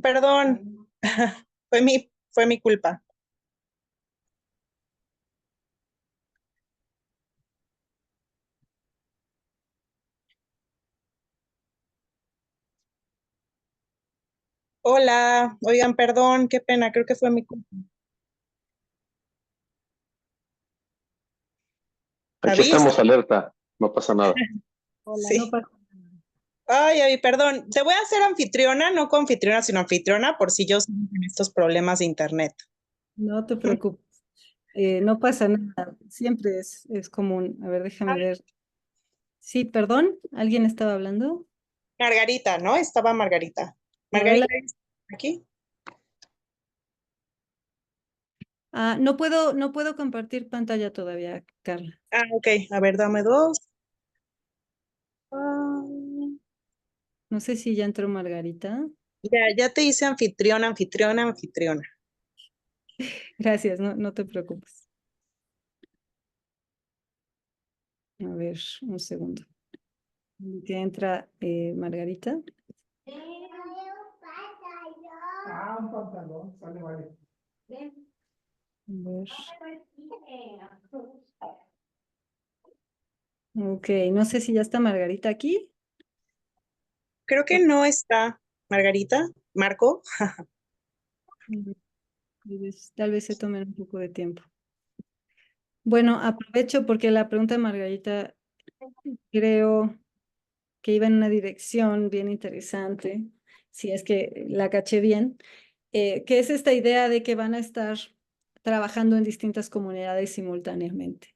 Perdón, fue mi culpa. Hola, oigan, perdón, qué pena, creo que fue mi culpa. Aquí David, estamos alerta, no pasa nada. Hola, no sí. pasa nada. Ay, perdón, te voy a hacer anfitriona, no coanfitriona, sino anfitriona, por si yo sigo con estos problemas de internet. No te preocupes. No pasa nada. Siempre es común. A ver, déjame ver. Sí, perdón. ¿Alguien estaba hablando? Margarita, ¿no? Estaba Margarita. Hola. Margarita, ¿estás aquí? No puedo compartir pantalla todavía, Carla. Ok, a ver, dame dos. Ah, No sé si ya entró Margarita. ya te hice anfitriona, anfitriona, anfitriona. Gracias, no te preocupes. A ver, un segundo. Que entra Margarita. Un pantalón, sale, vale. A ver. Ok, no sé si ya está Margarita aquí. Creo que no está Margarita. Marco. Tal vez se tomen un poco de tiempo. Bueno, aprovecho porque la pregunta de Margarita creo que iba en una dirección bien interesante, si es que la caché bien, que es esta idea de que van a estar trabajando en distintas comunidades simultáneamente.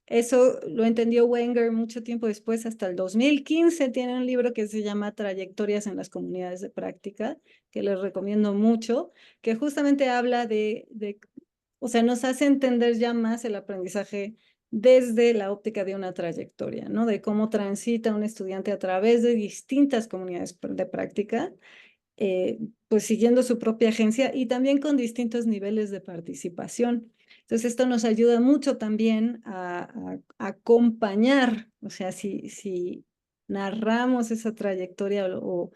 Eso lo entendió Wenger mucho tiempo después, hasta el 2015 tiene un libro que se llama Trayectorias en las comunidades de práctica, que les recomiendo mucho, que justamente habla o sea, nos hace entender ya más el aprendizaje desde la óptica de una trayectoria, ¿no? De cómo transita un estudiante a través de distintas comunidades de práctica, pues siguiendo su propia agencia y también con distintos niveles de participación. Entonces, esto nos ayuda mucho también a acompañar, o sea, si narramos esa trayectoria o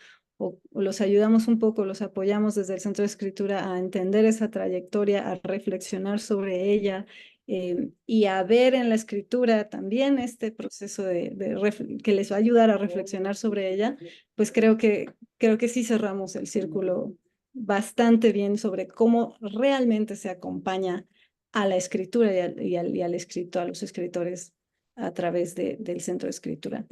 los ayudamos un poco, los apoyamos desde el Centro de Escritura a entender esa trayectoria, a reflexionar sobre ella y a ver en la escritura también este proceso que les va a ayudar a reflexionar sobre ella, pues creo que sí cerramos el círculo bastante bien sobre cómo realmente se acompaña a la escritura a los escritores a través del centro de escritura.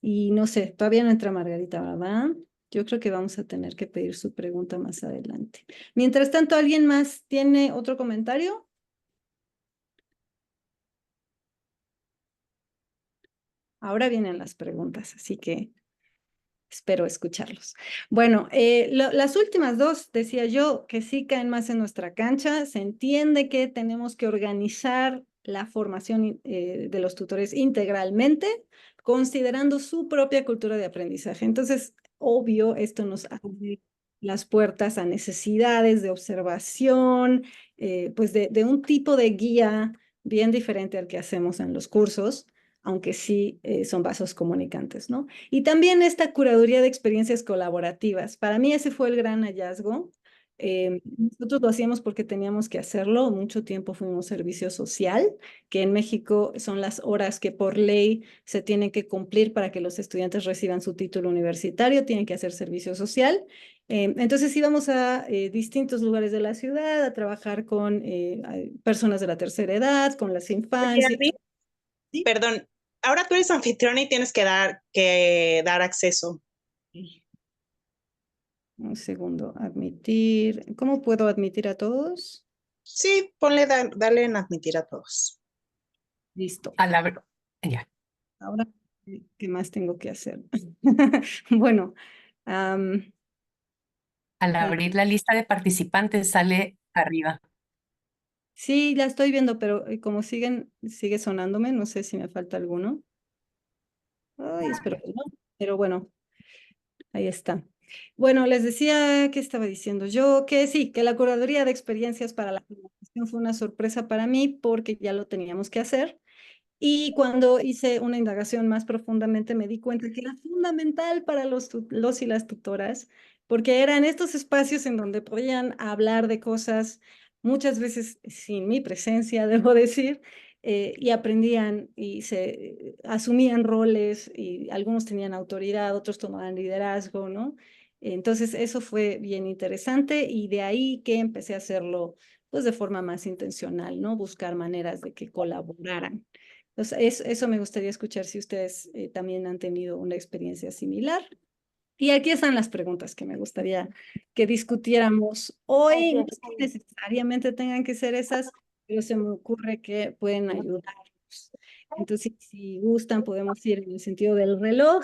Y no sé, todavía no entra Margarita, ¿verdad? Yo creo que vamos a tener que pedir su pregunta más adelante. Mientras tanto, ¿alguien más tiene otro comentario? Ahora vienen las preguntas, así que espero escucharlos. Bueno, las últimas dos, decía yo, que sí caen más en nuestra cancha. Se entiende que tenemos que organizar la formación de los tutores integralmente, considerando su propia cultura de aprendizaje. Entonces, obvio, esto nos abre las puertas a necesidades de observación, pues de un tipo de guía bien diferente al que hacemos en los cursos, aunque sí son vasos comunicantes, ¿no? Y también esta curaduría de experiencias colaborativas. Para mí ese fue el gran hallazgo. Nosotros lo hacíamos porque teníamos que hacerlo. Mucho tiempo fuimos servicio social, que en México son las horas que por ley se tienen que cumplir para que los estudiantes reciban su título universitario, tienen que hacer servicio social. Entonces íbamos a distintos lugares de la ciudad a trabajar con personas de la tercera edad, con las Oye, infancias. David, ¿Sí? perdón, ahora tú eres anfitriona y tienes que dar acceso. Un segundo, admitir. ¿Cómo puedo admitir a todos? Sí, dale en admitir a todos. Listo. Ya. Ahora, ¿qué más tengo que hacer? Bueno, am, Al ah, abrir la lista de participantes sale arriba. sí, la estoy viendo, pero como sigue sonándome, no sé si me falta alguno. Ay, espero que no, pero bueno, ahí está. Bueno, les decía que estaba diciendo yo que sí, que la curaduría de experiencias para la formación fue una sorpresa para mí porque ya lo teníamos que hacer. Y cuando hice una indagación más profundamente me di cuenta que era fundamental para los y las tutoras, porque eran estos espacios en donde podían hablar de cosas, muchas veces sin mi presencia, debo decir, y aprendían y se asumían roles y algunos tenían autoridad, otros tomaban liderazgo, ¿no? Entonces eso fue bien interesante y de ahí que empecé a hacerlo pues de forma más intencional, ¿no? Buscar maneras de que colaboraran. Entonces, eso me gustaría escuchar si ustedes también han tenido una experiencia similar. Y aquí están las preguntas que me gustaría que discutiéramos hoy. No es que necesariamente tengan que ser esas, pero se me ocurre que pueden ayudarnos. Entonces, si gustan, podemos ir en el sentido del reloj.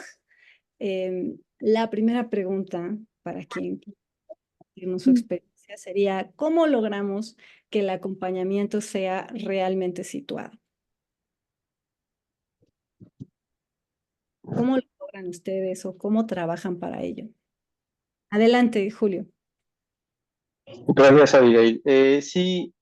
La primera pregunta para quien tiene su experiencia sería, ¿cómo logramos que el acompañamiento sea realmente situado? ¿Cómo lo logran ustedes o cómo trabajan para ello? Adelante, Julio. Gracias, Abigail. Sí,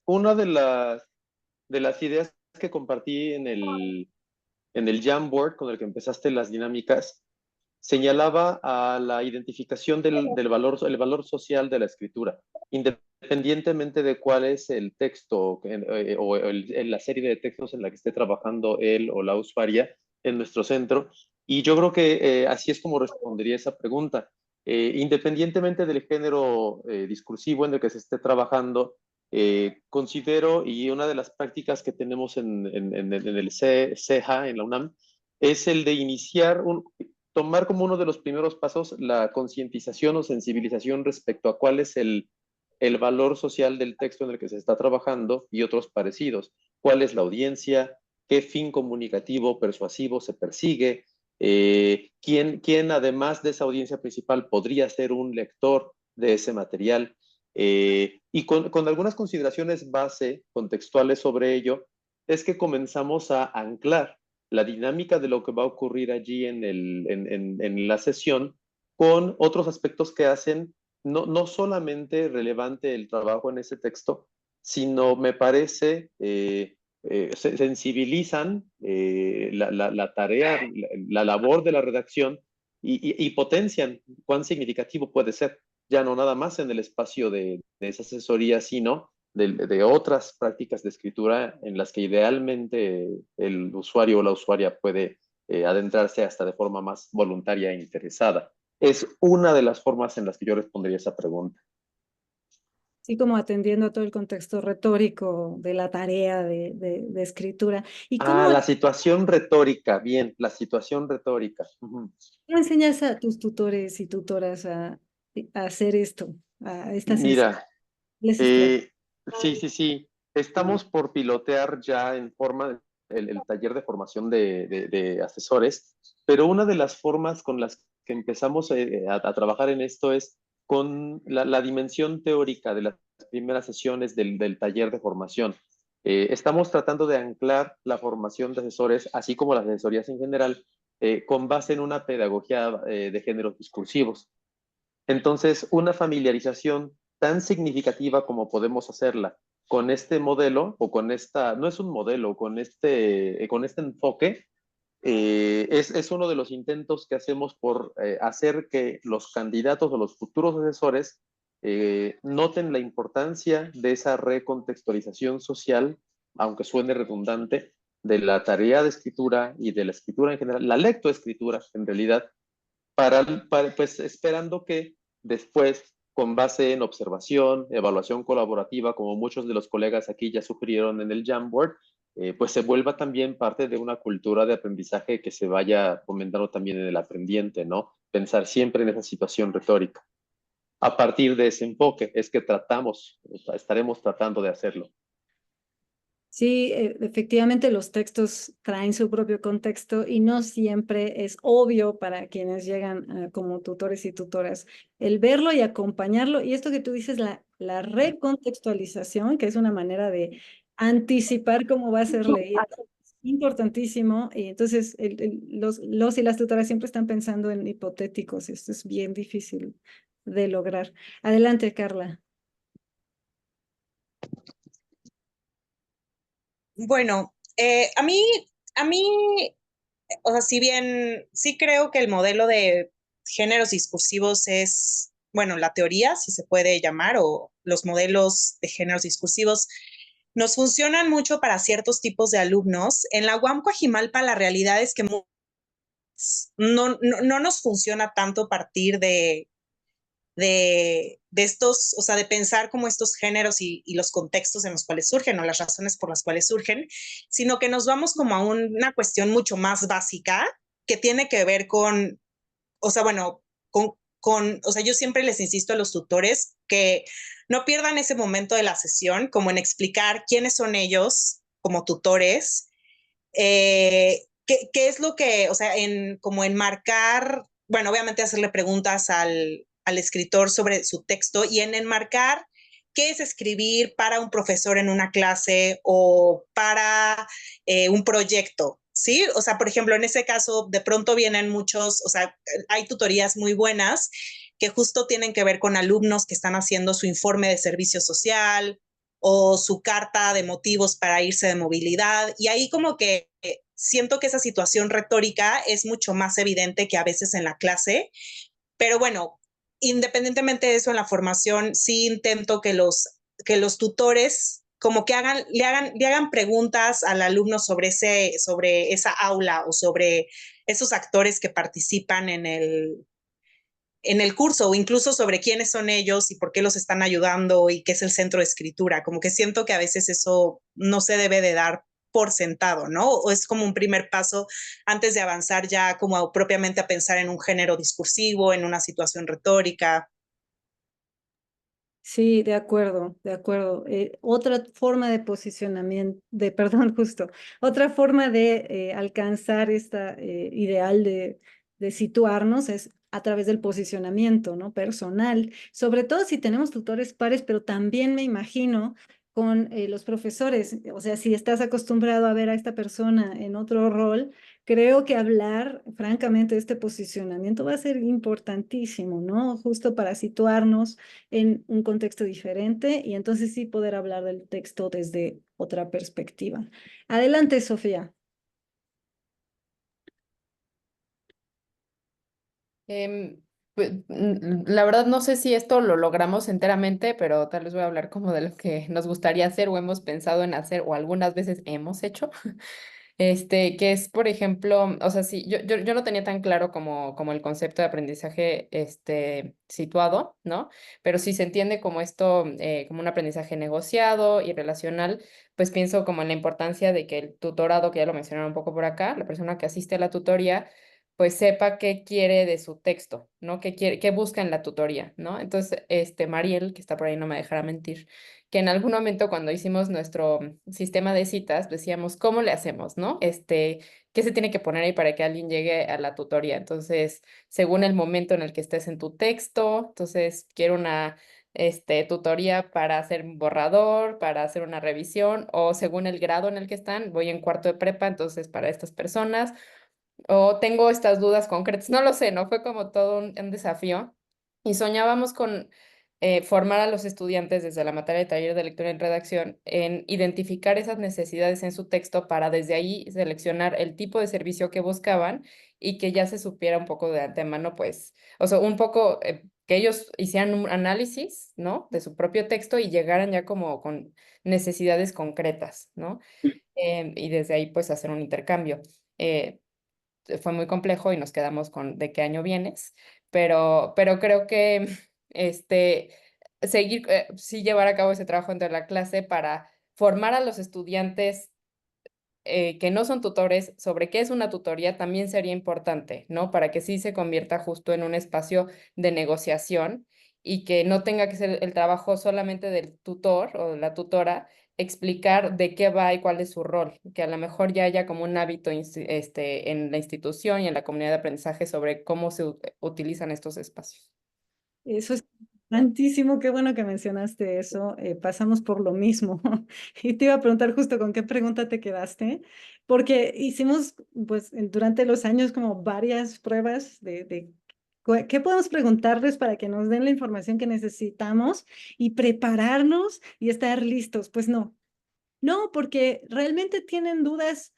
una de las ideas que compartí en el Jamboard con el que empezaste las dinámicas señalaba a la identificación del valor, el valor social de la escritura, independientemente de cuál es el texto o la serie de textos en la que esté trabajando él o la usuaria en nuestro centro. Y yo creo que así es como respondería esa pregunta. Independientemente del género discursivo en el que se esté trabajando, considero, y una de las prácticas que tenemos en el CEJA, en la UNAM, es el de tomar como uno de los primeros pasos la concientización o sensibilización respecto a cuál es el valor social del texto en el que se está trabajando y otros parecidos. ¿Cuál es la audiencia? ¿Qué fin comunicativo, persuasivo se persigue? ¿Quién además de esa audiencia principal podría ser un lector de ese material? Y con algunas consideraciones base contextuales sobre ello, es que comenzamos a anclar la dinámica de lo que va a ocurrir allí en la sesión con otros aspectos que hacen no solamente relevante el trabajo en ese texto, sino me parece sensibilizan la tarea, la labor de la redacción y potencian cuán significativo puede ser, ya no nada más en el espacio de esa asesoría, sino de otras prácticas de escritura en las que idealmente el usuario o la usuaria puede adentrarse hasta de forma más voluntaria e interesada. Es una de las formas en las que yo respondería esa pregunta. Así como atendiendo a todo el contexto retórico de la tarea de escritura. ¿Y cómo La situación retórica, bien, la situación retórica. enseñas a tus tutores y tutoras a hacer esto, a esta sensibilidad? Mira, sí. Estamos por pilotear ya en forma el taller de formación de asesores, pero una de las formas con las que empezamos a trabajar en esto es con la dimensión teórica de las primeras sesiones del taller de formación. Estamos tratando de anclar la formación de asesores, así como las asesorías en general, con base en una pedagogía de géneros discursivos. Entonces, una familiarización tan significativa como podemos hacerla con este modelo o con esta, no es un modelo, con este enfoque, es uno de los intentos que hacemos por hacer que los candidatos o los futuros asesores noten la importancia de esa recontextualización social, aunque suene redundante, de la tarea de escritura y de la escritura en general, la lectoescritura en realidad, pues esperando que después, con base en observación, evaluación colaborativa, como muchos de los colegas aquí ya sugirieron en el Jamboard, pues se vuelva también parte de una cultura de aprendizaje que se vaya fomentando también en el aprendiente, ¿no? Pensar siempre en esa situación retórica. A partir de ese enfoque es que estaremos tratando de hacerlo. Sí, efectivamente los textos traen su propio contexto y no siempre es obvio para quienes llegan como tutores y tutoras el verlo y acompañarlo. Y esto que tú dices, la recontextualización, que es una manera de anticipar cómo va a ser leído, es importantísimo. Y entonces los y las tutoras siempre están pensando en hipotéticos. Esto es bien difícil de lograr. Adelante, Carla. Bueno, a mí a mí, o sea, si bien sí creo que el modelo de géneros discursivos es, bueno, la teoría, si se puede llamar, o los modelos de géneros discursivos nos funcionan mucho para ciertos tipos de alumnos. En la UAM Coajimalpa la realidad es que no nos funciona tanto partir de estos, o sea, de pensar como estos géneros y los contextos en los cuales surgen o las razones por las cuales surgen, sino que nos vamos como a una cuestión mucho más básica que tiene que ver con, o sea, bueno, o sea, yo siempre les insisto a los tutores que no pierdan ese momento de la sesión como en explicar quiénes son ellos como tutores, qué es lo que, o sea, como enmarcar, bueno, obviamente hacerle preguntas al escritor sobre su texto y en enmarcar qué es escribir para un profesor en una clase o para un proyecto, ¿sí? O sea, por ejemplo, en ese caso, de pronto vienen muchos, o sea, hay tutorías muy buenas que justo tienen que ver con alumnos que están haciendo su informe de servicio social o su carta de motivos para irse de movilidad. Y ahí como que siento que esa situación retórica es mucho más evidente que a veces en la clase, pero bueno, independientemente de eso, en la formación sí intento que los tutores como que le hagan preguntas al alumno sobre esa aula o sobre esos actores que participan en el curso o incluso sobre quiénes son ellos y por qué los están ayudando y qué es el centro de escritura. Como que siento que a veces eso no se debe de dar por sentado, ¿no? O es como un primer paso antes de avanzar ya como propiamente a pensar en un género discursivo, en una situación retórica. Sí, de acuerdo, de acuerdo. Otra forma de posicionamiento, perdón, justo, otra forma de alcanzar esta ideal de situarnos es a través del posicionamiento, ¿no? Personal, sobre todo si tenemos tutores pares, pero también me imagino con los profesores, o sea, si estás acostumbrado a ver a esta persona en otro rol, creo que hablar francamente de este posicionamiento va a ser importantísimo, ¿no? Justo para situarnos en un contexto diferente y entonces sí poder hablar del texto desde otra perspectiva. Adelante, Sofía. Em, la verdad no sé si esto lo logramos enteramente, pero tal vez voy a hablar como de lo que nos gustaría hacer o hemos pensado en hacer o algunas veces hemos hecho. Que es, por ejemplo, o sea, sí, yo no tenía tan claro como el concepto de aprendizaje, situado, ¿no? Pero si se entiende como esto, como un aprendizaje negociado y relacional, pues pienso como en la importancia de que el tutorado, que ya lo mencionaron un poco por acá, la persona que asiste a la tutoría, pues sepa qué quiere de su texto, ¿no? Qué quiere, qué busca en la tutoría, ¿no? Entonces, Mariel, que está por ahí, no me dejará mentir, que en algún momento cuando hicimos nuestro sistema de citas, decíamos, ¿cómo le hacemos, no? ¿Qué se tiene que poner ahí para que alguien llegue a la tutoría? Entonces, según el momento en el que estés en tu texto, entonces quiero una, tutoría para hacer un borrador, para hacer una revisión, o según el grado en el que están, voy en cuarto de prepa, entonces para estas personas, o tengo estas dudas concretas, no lo sé, ¿no? Fue como todo un desafío y soñábamos con formar a los estudiantes desde la materia de taller de lectura y redacción en identificar esas necesidades en su texto para desde ahí seleccionar el tipo de servicio que buscaban y que ya se supiera un poco de antemano, pues, o sea, un poco que ellos hicieran un análisis, ¿no? De su propio texto y llegaran ya como con necesidades concretas, ¿no? Y desde ahí, pues, hacer un intercambio. Fue muy complejo y nos quedamos con de qué año vienes, pero creo que seguir, sí llevar a cabo ese trabajo entre la clase para formar a los estudiantes que no son tutores sobre qué es una tutoría también sería importante, ¿no? Para que sí se convierta justo en un espacio de negociación y que no tenga que ser el trabajo solamente del tutor o de la tutora explicar de qué va y cuál es su rol, que a lo mejor ya haya como un hábito en la institución y en la comunidad de aprendizaje sobre cómo se utilizan estos espacios. Eso es importantísimo, qué bueno que mencionaste eso. Pasamos por lo mismo. Y te iba a preguntar justo con qué pregunta te quedaste, porque hicimos pues durante los años como varias pruebas de qué podemos preguntarles para que nos den la información que necesitamos y prepararnos y estar listos. Pues no, porque realmente tienen dudas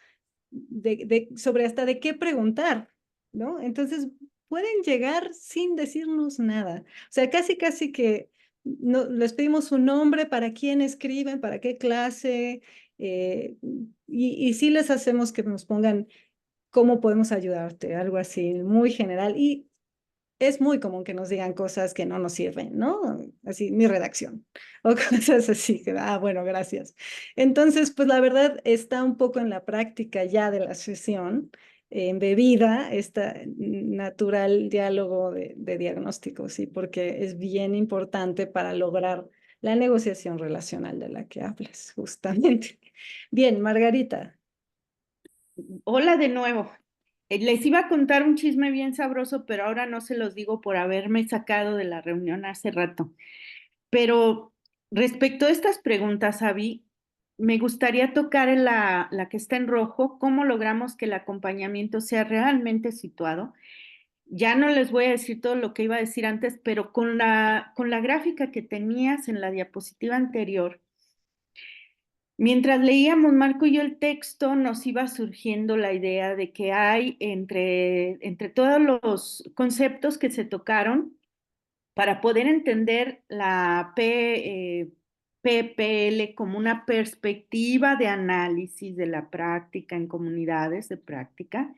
sobre hasta de qué preguntar, ¿no? Entonces pueden llegar sin decirnos nada. O sea, casi que no, les pedimos un nombre, para quién escriben, para qué clase, y sí les hacemos que nos pongan cómo podemos ayudarte, algo así, muy general. Y es muy común que nos digan cosas que no nos sirven, ¿no? Así, mi redacción, o cosas así, que, bueno, gracias. Entonces, pues la verdad está un poco en la práctica ya de la sesión, embebida este natural diálogo de diagnóstico, sí, porque es bien importante para lograr la negociación relacional de la que hablas, justamente. Bien, Margarita. Hola de nuevo. Les iba a contar un chisme bien sabroso, pero ahora no se los digo por haberme sacado de la reunión hace rato. Pero respecto a estas preguntas, Avi, me gustaría tocar en la que está en rojo, cómo logramos que el acompañamiento sea realmente situado. Ya no les voy a decir todo lo que iba a decir antes, pero con la gráfica que tenías en la diapositiva anterior, mientras leíamos Marco y yo el texto, nos iba surgiendo la idea de que hay entre todos los conceptos que se tocaron para poder entender la PPL como una perspectiva de análisis de la práctica en comunidades de práctica,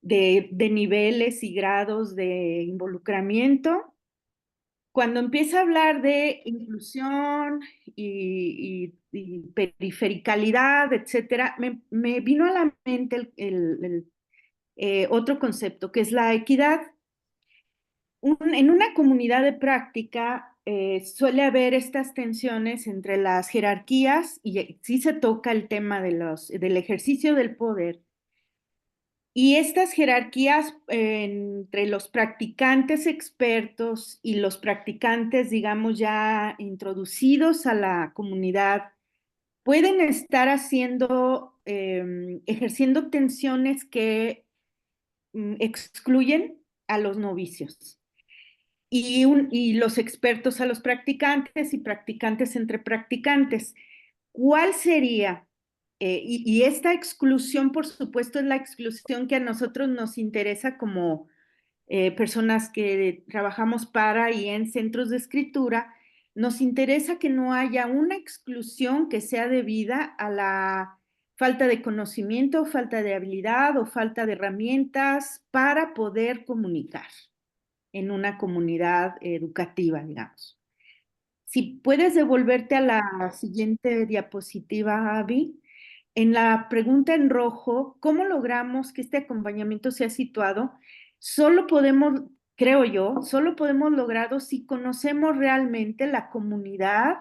de niveles y grados de involucramiento. Cuando empieza a hablar de inclusión y perifericalidad, etcétera, me vino a la mente otro concepto, que es la equidad. En una comunidad de práctica suele haber estas tensiones entre las jerarquías y sí se toca el tema del ejercicio del poder. Y estas jerarquías entre los practicantes expertos y los practicantes, digamos, ya introducidos a la comunidad, pueden estar ejerciendo tensiones que excluyen a los novicios y los expertos a los practicantes y practicantes entre practicantes. ¿Cuál sería? Y esta exclusión, por supuesto, es la exclusión que a nosotros nos interesa como personas que trabajamos para y en centros de escritura. Nos interesa que no haya una exclusión que sea debida a la falta de conocimiento, falta de habilidad o falta de herramientas para poder comunicar en una comunidad educativa, digamos. Si puedes devolverte a la siguiente diapositiva, Abby. En la pregunta en rojo, ¿cómo logramos que este acompañamiento sea situado? Solo podemos, creo yo, solo podemos lograrlo si conocemos realmente la comunidad,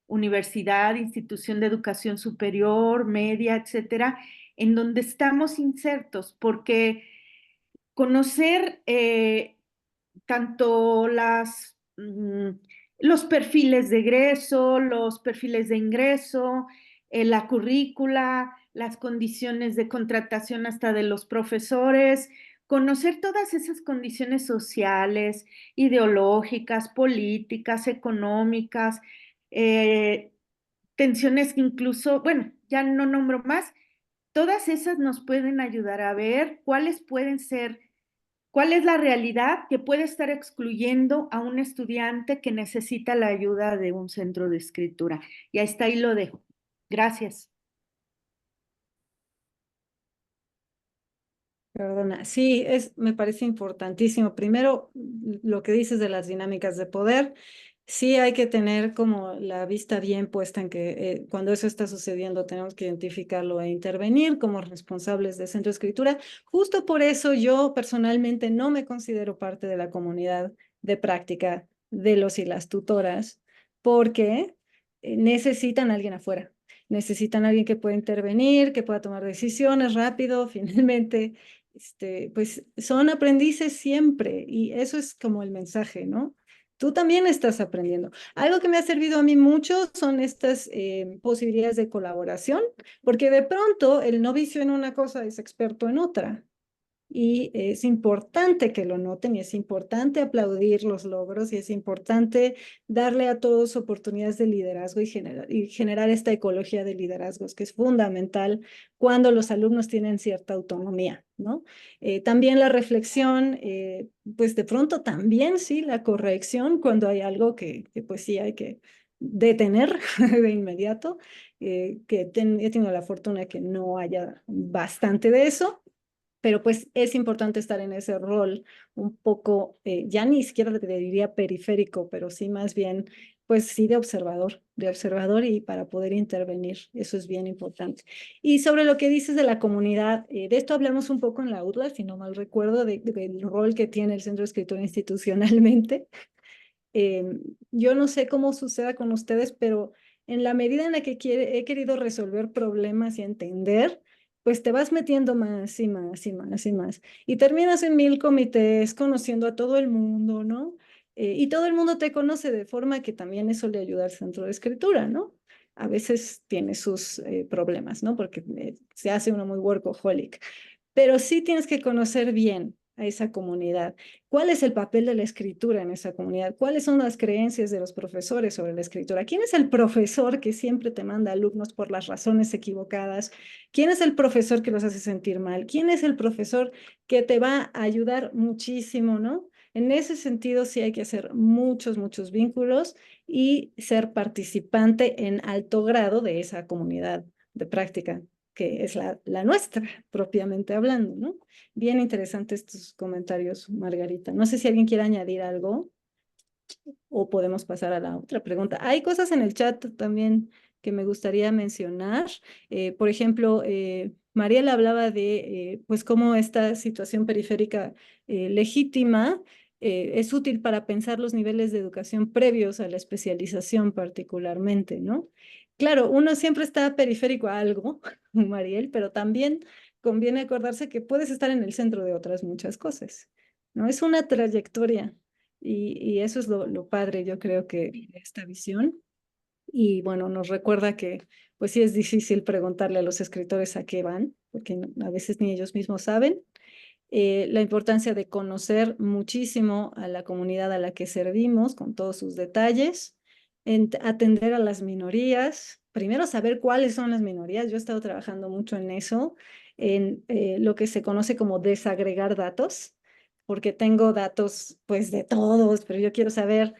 universidad, institución de educación superior, media, etcétera, en donde estamos insertos, porque conocer tanto los perfiles de egreso, los perfiles de ingreso, la currícula, las condiciones de contratación hasta de los profesores, conocer todas esas condiciones sociales, ideológicas, políticas, económicas, tensiones que incluso, bueno, ya no nombro más, todas esas nos pueden ayudar a ver cuáles pueden ser. ¿Cuál es la realidad que puede estar excluyendo a un estudiante que necesita la ayuda de un centro de escritura? Y hasta ahí lo dejo. Gracias. Perdona, sí, me parece importantísimo. Primero, lo que dices de las dinámicas de poder, sí hay que tener como la vista bien puesta en que cuando eso está sucediendo tenemos que identificarlo e intervenir como responsables de centro de escritura. Justo por eso yo personalmente no me considero parte de la comunidad de práctica de los y las tutoras, porque necesitan a alguien afuera. Necesitan a alguien que pueda intervenir, que pueda tomar decisiones rápido, finalmente. Pues son aprendices siempre y eso es como el mensaje, ¿no? Tú también estás aprendiendo. Algo que me ha servido a mí mucho son estas posibilidades de colaboración, porque de pronto el novicio en una cosa es experto en otra. Y es importante que lo noten y es importante aplaudir los logros y es importante darle a todos oportunidades de liderazgo y generar esta ecología de liderazgos que es fundamental cuando los alumnos tienen cierta autonomía, ¿no? También la reflexión, pues de pronto también sí, la corrección cuando hay algo que pues sí hay que detener de inmediato, que he tenido la fortuna que no haya bastante de eso. Pero pues es importante estar en ese rol un poco, ya ni siquiera te diría periférico, pero sí más bien, pues sí de observador y para poder intervenir, eso es bien importante. Y sobre lo que dices de la comunidad, de esto hablamos un poco en la UDLA, si no mal recuerdo, del rol que tiene el Centro de Escritura institucionalmente. Yo no sé cómo suceda con ustedes, pero en la medida en la que he querido resolver problemas y entender, pues te vas metiendo más y más y más y más. Y terminas en 1000 comités, conociendo a todo el mundo, ¿no? Y todo el mundo te conoce de forma que también eso le ayuda al centro de escritura, ¿no? A veces tiene sus problemas, ¿no? Porque se hace uno muy workaholic. Pero sí tienes que conocer bien a esa comunidad. ¿Cuál es el papel de la escritura en esa comunidad? ¿Cuáles son las creencias de los profesores sobre la escritura? ¿Quién es el profesor que siempre te manda alumnos por las razones equivocadas? ¿Quién es el profesor que los hace sentir mal? ¿Quién es el profesor que te va a ayudar muchísimo, ¿no? En ese sentido, sí hay que hacer muchos, muchos vínculos y ser participante en alto grado de esa comunidad de práctica, que es la nuestra, propiamente hablando, ¿no? Bien interesantes tus comentarios, Margarita. No sé si alguien quiere añadir algo o podemos pasar a la otra pregunta. Hay cosas en el chat también que me gustaría mencionar. Por ejemplo, Mariela hablaba de pues cómo esta situación periférica legítima es útil para pensar los niveles de educación previos a la especialización particularmente, ¿no? Claro, uno siempre está periférico a algo, Mariel, pero también conviene acordarse que puedes estar en el centro de otras muchas cosas, ¿no? Es una trayectoria y eso es lo padre, yo creo que de esta visión. Y bueno, nos recuerda que pues sí es difícil preguntarle a los escritores a qué van, porque a veces ni ellos mismos saben. La importancia de conocer muchísimo a la comunidad a la que servimos con todos sus detalles, atender a las minorías, primero saber cuáles son las minorías. Yo he estado trabajando mucho en eso, en lo que se conoce como desagregar datos, porque tengo datos pues de todos, pero yo quiero saber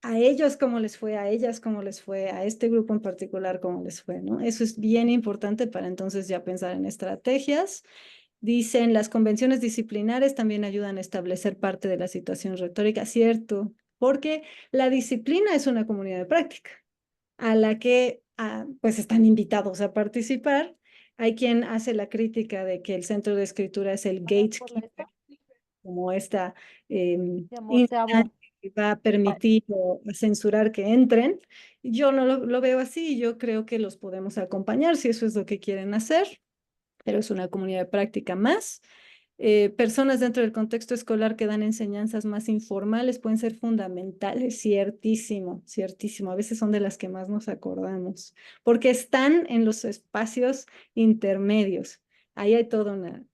a ellos cómo les fue, a ellas cómo les fue, a este grupo en particular cómo les fue, ¿no? Eso es bien importante para entonces ya pensar en estrategias. Dicen, las convenciones disciplinares también ayudan a establecer parte de la situación retórica, cierto, porque la disciplina es una comunidad de práctica a la que pues están invitados a participar. Hay quien hace la crítica de que el centro de escritura es el gatekeeper, como esta instancia que va a permitir o a censurar que entren. Yo no lo veo así, yo creo que los podemos acompañar si eso es lo que quieren hacer, pero es una comunidad de práctica más. Personas dentro del contexto escolar que dan enseñanzas más informales pueden ser fundamentales, ciertísimo, ciertísimo. A veces son de las que más nos acordamos, porque están en los espacios intermedios. Ahí hay toda una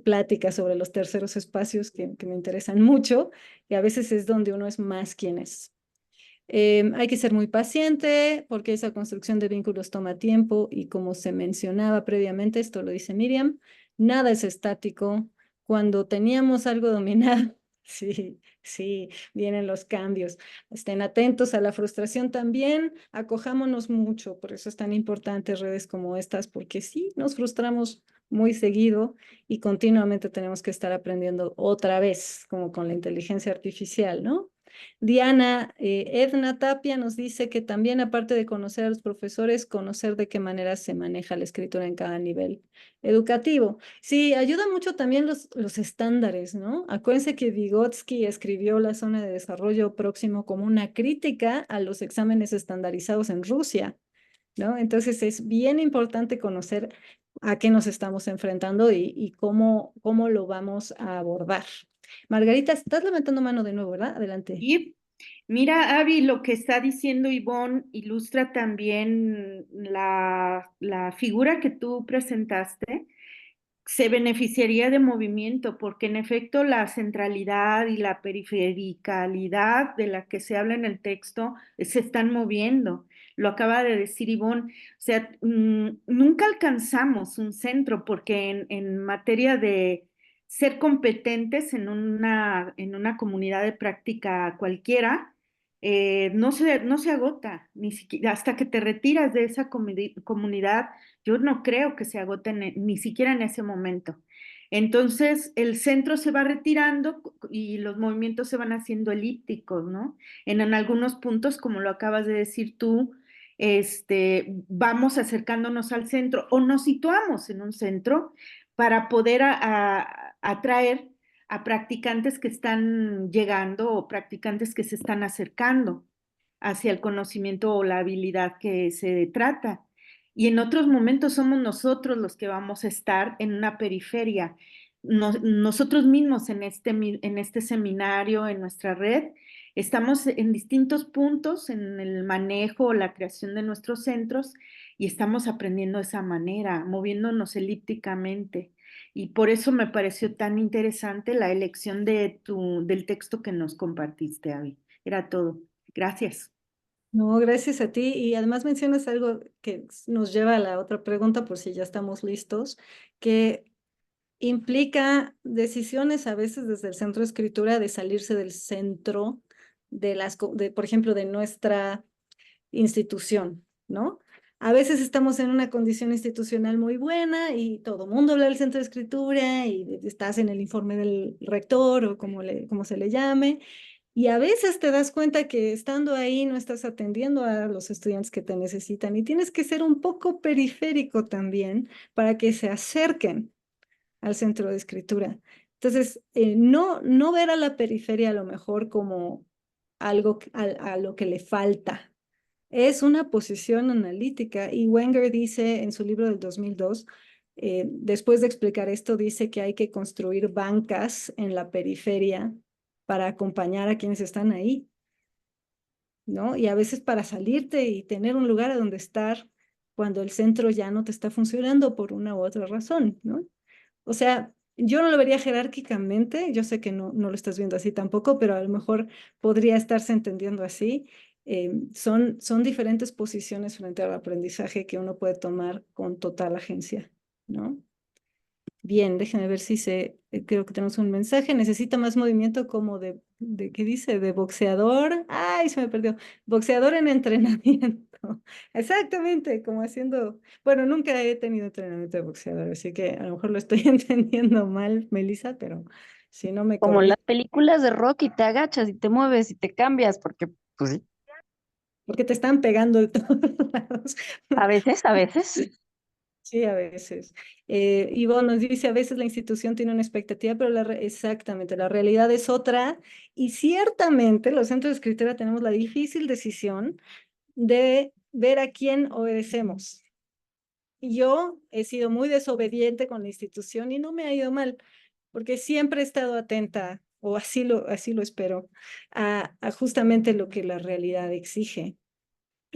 plática sobre los terceros espacios que me interesan mucho y a veces es donde uno es más quien es. Hay que ser muy paciente porque esa construcción de vínculos toma tiempo y como se mencionaba previamente, esto lo dice Miriam, nada es estático. Cuando teníamos algo dominado, sí, sí, vienen los cambios. Estén atentos a la frustración también, acojámonos mucho, por eso es tan importante redes como estas, porque sí, nos frustramos muy seguido y continuamente tenemos que estar aprendiendo otra vez, como con la inteligencia artificial, ¿no? Diana Edna Tapia nos dice que también, aparte de conocer a los profesores, conocer de qué manera se maneja la escritura en cada nivel educativo. Sí, ayuda mucho también los estándares, ¿no? Acuérdense que Vygotsky escribió La zona de desarrollo próximo como una crítica a los exámenes estandarizados en Rusia, ¿no? Entonces es bien importante conocer a qué nos estamos enfrentando y cómo lo vamos a abordar. Margarita, estás levantando mano de nuevo, ¿verdad? Adelante. Y mira, Avi, lo que está diciendo Ivonne ilustra también la figura que tú presentaste, se beneficiaría de movimiento, porque en efecto la centralidad y la perifericalidad de la que se habla en el texto se están moviendo. Lo acaba de decir Ivonne. O sea, nunca alcanzamos un centro, porque en materia de ser competentes en una comunidad de práctica cualquiera, no se agota, ni siquiera hasta que te retiras de esa comunidad. Yo no creo que se agoten ni siquiera en ese momento. Entonces, el centro se va retirando y los movimientos se van haciendo elípticos, ¿no? En algunos puntos, como lo acabas de decir tú, vamos acercándonos al centro o nos situamos en un centro para poder atraer a practicantes que están llegando o practicantes que se están acercando hacia el conocimiento o la habilidad que se trata. Y en otros momentos somos nosotros los que vamos a estar en una periferia. Nosotros mismos en este seminario, en nuestra red, estamos en distintos puntos en el manejo o la creación de nuestros centros y estamos aprendiendo de esa manera, moviéndonos elípticamente. Y por eso me pareció tan interesante la elección del texto que nos compartiste, Abby. Era todo. Gracias. No, gracias a ti. Y además mencionas algo que nos lleva a la otra pregunta, por si ya estamos listos, que implica decisiones a veces desde el centro de escritura de salirse del centro por ejemplo, de nuestra institución, ¿no? A veces estamos en una condición institucional muy buena y todo el mundo habla del centro de escritura y estás en el informe del rector o como se le llame. Y a veces te das cuenta que estando ahí no estás atendiendo a los estudiantes que te necesitan y tienes que ser un poco periférico también para que se acerquen al centro de escritura. Entonces, no ver a la periferia a lo mejor como algo a lo que le falta. Es una posición analítica y Wenger dice en su libro del 2002, después de explicar esto, dice que hay que construir bancas en la periferia para acompañar a quienes están ahí, ¿no? Y a veces para salirte y tener un lugar a donde estar cuando el centro ya no te está funcionando por una u otra razón, ¿no? O sea, yo no lo vería jerárquicamente, yo sé que no lo estás viendo así tampoco, pero a lo mejor podría estarse entendiendo así. Son diferentes posiciones frente al aprendizaje que uno puede tomar con total agencia, ¿no? Bien, déjenme ver si creo que tenemos un mensaje. Necesita más movimiento como ¿qué dice? De boxeador. Ay, se me perdió. Boxeador en entrenamiento. Exactamente, como haciendo, bueno, nunca he tenido entrenamiento de boxeador, así que a lo mejor lo estoy entendiendo mal, Melissa, pero si no me Como corrijo, las películas de Rocky, te agachas y te mueves y te cambias, porque, pues sí, porque te están pegando de todos lados. a veces. Sí, a veces. Ivonne nos dice, a veces la institución tiene una expectativa, pero exactamente, la realidad es otra. Y ciertamente los centros de escritura tenemos la difícil decisión de ver a quién obedecemos. Yo he sido muy desobediente con la institución y no me ha ido mal, porque siempre he estado atenta, o así lo espero, a justamente lo que la realidad exige.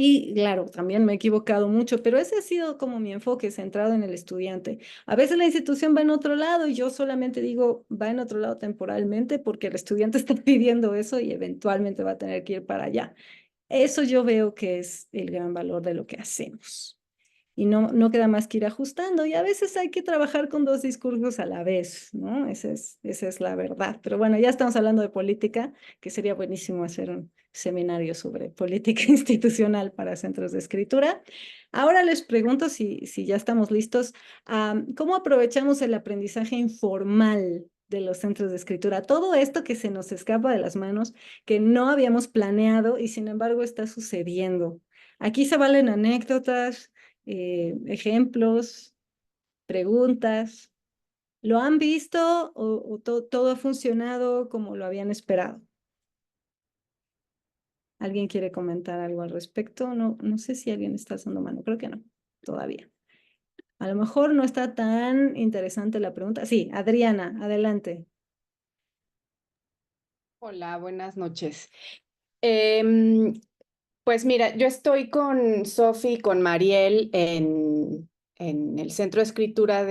Y claro, también me he equivocado mucho, pero ese ha sido como mi enfoque centrado en el estudiante. A veces la institución va en otro lado y yo solamente digo, va en otro lado temporalmente porque el estudiante está pidiendo eso y eventualmente va a tener que ir para allá. Eso yo veo que es el gran valor de lo que hacemos. Y no queda más que ir ajustando y a veces hay que trabajar con dos discursos a la vez, ¿no? Esa es la verdad. Pero bueno, ya estamos hablando de política, que sería buenísimo hacer un seminario sobre política institucional para centros de escritura. Ahora les pregunto si ya estamos listos, ¿cómo aprovechamos el aprendizaje informal de los centros de escritura? Todo esto que se nos escapa de las manos, que no habíamos planeado y sin embargo está sucediendo. Aquí se valen anécdotas, ejemplos, preguntas. ¿Lo han visto o todo ha funcionado como lo habían esperado? ¿Alguien quiere comentar algo al respecto? No sé si alguien está haciendo mano, creo que no, todavía. A lo mejor no está tan interesante la pregunta. Sí, Adriana, adelante. Hola, buenas noches. Pues mira, yo estoy con Sofi y con Mariel en el Centro de Escritura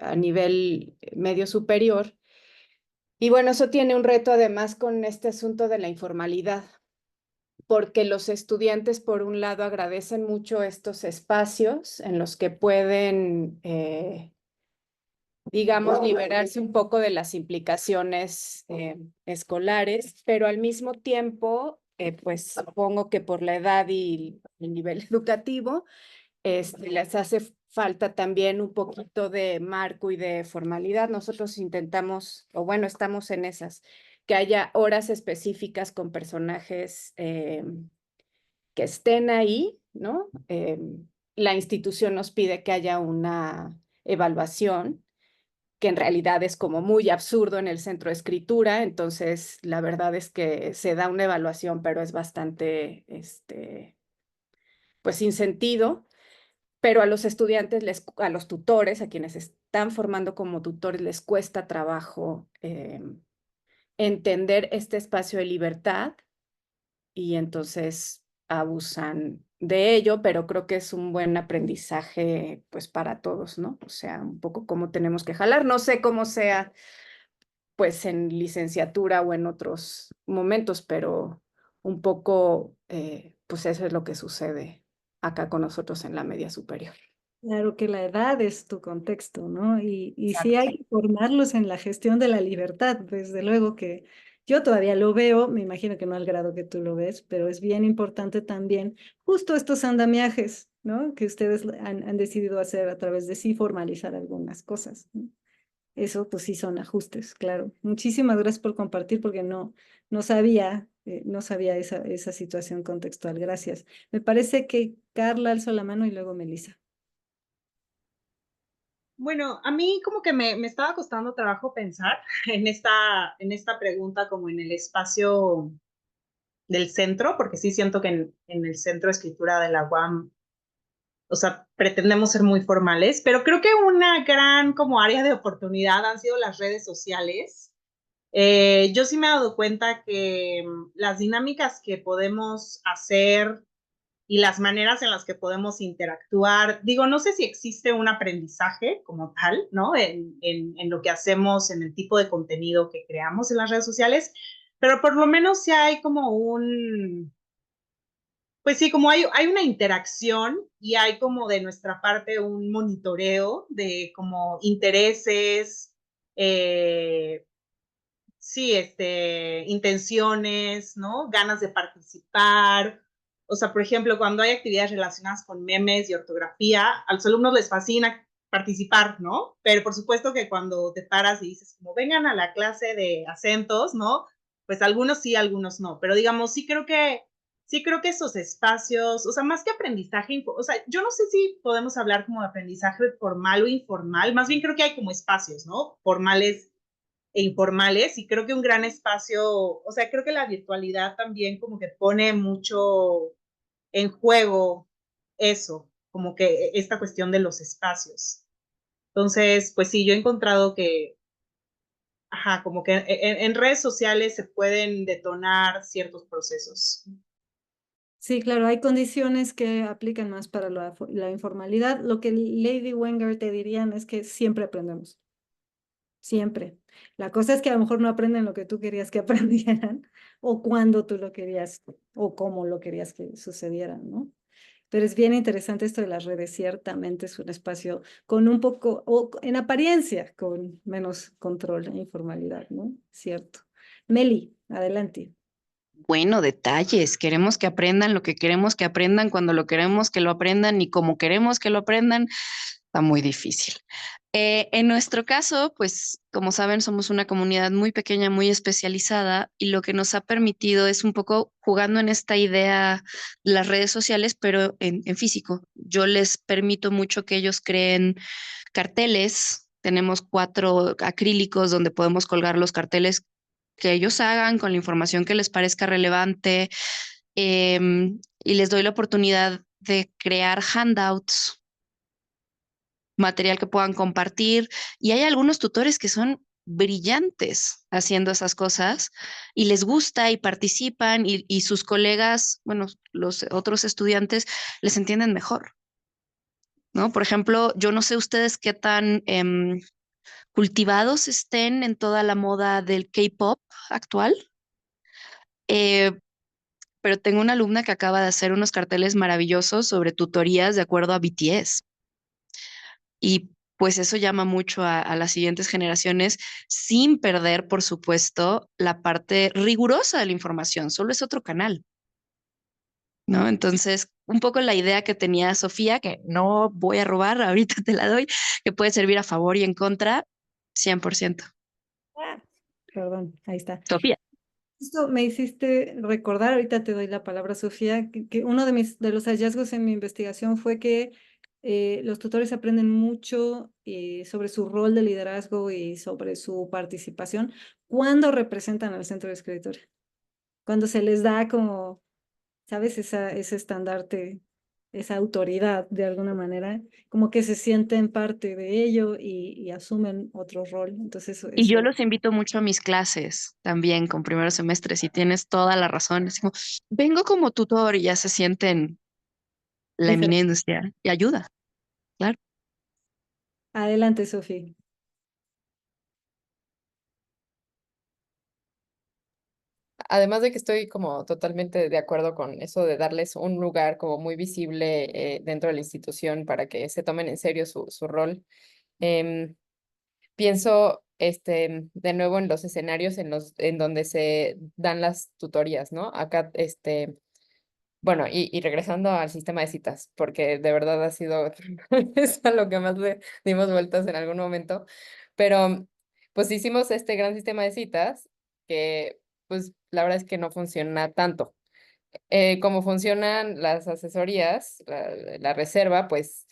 a nivel medio superior. Y bueno, eso tiene un reto además con este asunto de la informalidad, porque los estudiantes, por un lado, agradecen mucho estos espacios en los que pueden, digamos, liberarse un poco de las implicaciones escolares, pero al mismo tiempo, pues supongo que por la edad y el nivel educativo, les hace falta también un poquito de marco y de formalidad. Nosotros intentamos, o bueno, estamos en esas, que haya horas específicas con personajes que estén ahí, ¿no? La institución nos pide que haya una evaluación, que en realidad es como muy absurdo en el centro de escritura, entonces la verdad es que se da una evaluación, pero es bastante, pues sin sentido. Pero a los estudiantes, a los tutores, a quienes están formando como tutores, les cuesta trabajo entender este espacio de libertad y entonces abusan de ello, pero creo que es un buen aprendizaje pues para todos, ¿no? O sea, un poco cómo tenemos que jalar. No sé cómo sea pues en licenciatura o en otros momentos, pero un poco pues eso es lo que sucede acá con nosotros en la media superior. Claro que la edad es tu contexto, ¿no? Y sí Exacto. hay que formarlos en la gestión de la libertad, desde luego que yo todavía lo veo, me imagino que no al grado que tú lo ves, pero es bien importante también justo estos andamiajes, ¿no? Que ustedes han decidido hacer a través de sí formalizar algunas cosas, ¿no? Eso pues sí son ajustes, claro. Muchísimas gracias por compartir porque no sabía esa situación contextual. Gracias. Me parece que Carla alzó la mano y luego Melissa. Bueno, a mí como que me estaba costando trabajo pensar en esta pregunta como en el espacio del centro, porque sí siento que en el centro de escritura de la UAM, o sea, pretendemos ser muy formales, pero creo que una gran como área de oportunidad han sido las redes sociales. Yo sí me he dado cuenta que las dinámicas que podemos hacer y las maneras en las que podemos interactuar. Digo, no sé si existe un aprendizaje como tal, ¿no? En lo que hacemos, en el tipo de contenido que creamos en las redes sociales, pero por lo menos sí hay como pues sí, como hay una interacción y hay como de nuestra parte un monitoreo de como intereses, sí, intenciones, ¿no? Ganas de participar. O sea, por ejemplo, cuando hay actividades relacionadas con memes y ortografía, a los alumnos les fascina participar, ¿no? Pero por supuesto que cuando te paras y dices, como vengan a la clase de acentos, ¿no? Pues algunos sí, algunos no. Pero digamos, sí creo que esos espacios, o sea, más que aprendizaje, o sea, yo no sé si podemos hablar como de aprendizaje formal o informal, más bien creo que hay como espacios, ¿no? Formales e informales y creo que un gran espacio, o sea, creo que la virtualidad también como que pone mucho en juego eso, como que esta cuestión de los espacios. Entonces, pues sí, yo he encontrado que, ajá, como que en redes sociales se pueden detonar ciertos procesos. Sí, claro, hay condiciones que aplican más para la informalidad. Lo que Lady Wenger te dirían es que siempre aprendemos, siempre. La cosa es que a lo mejor no aprenden lo que tú querías que aprendieran o cuando tú lo querías o cómo lo querías que sucedieran, ¿no? Pero es bien interesante esto de las redes, ciertamente es un espacio con un poco, o en apariencia, con menos control e informalidad, ¿no? Cierto. Meli, adelante. Bueno, detalles. Queremos que aprendan lo que queremos que aprendan, cuando lo queremos que lo aprendan y como queremos que lo aprendan. Está muy difícil. En nuestro caso, pues como saben, somos una comunidad muy pequeña, muy especializada y lo que nos ha permitido es un poco jugando en esta idea de las redes sociales, pero en físico. Yo les permito mucho que ellos creen carteles. Tenemos 4 acrílicos donde podemos colgar los carteles que ellos hagan con la información que les parezca relevante, y les doy la oportunidad de crear handouts, material que puedan compartir. Y hay algunos tutores que son brillantes haciendo esas cosas y les gusta y participan y sus colegas, bueno, los otros estudiantes les entienden mejor. ¿no? Por ejemplo, yo no sé ustedes qué tan cultivados estén en toda la moda del K-pop actual, eh, pero tengo una alumna que acaba de hacer unos carteles maravillosos sobre tutorías de acuerdo a BTS. Y pues eso llama mucho a las siguientes generaciones sin perder, por supuesto, la parte rigurosa de la información. Solo es otro canal, ¿no? Entonces, un poco la idea que tenía Sofía, que no voy a robar, ahorita te la doy, que puede servir a favor y en contra, 100%. Ah, perdón, ahí está. Sofía. Esto me hiciste recordar, ahorita te doy la palabra, Sofía, que uno de los hallazgos en mi investigación fue que los tutores aprenden mucho sobre su rol de liderazgo y sobre su participación cuando representan al centro de escritura, cuando se les da como, ¿sabes? Ese estandarte, esa autoridad de alguna manera, como que se sienten parte de ello y asumen otro rol. Entonces Y yo eso los invito mucho a mis clases también con primeros semestres y tienes toda la razón. Es como, vengo como tutor y ya se sienten la diferente. eminencia y ayuda, claro. Adelante, Sofía. Además de que estoy como totalmente de acuerdo con eso de darles un lugar como muy visible dentro de la institución para que se tomen en serio su rol. em, Pienso de nuevo en los escenarios en donde se dan las tutorías, ¿no? Acá, bueno, y regresando al sistema de citas, porque de verdad ha sido es a lo que más le dimos vueltas en algún momento, pero pues hicimos este gran sistema de citas que pues la verdad es que no funciona tanto. Como funcionan las asesorías, la reserva, pues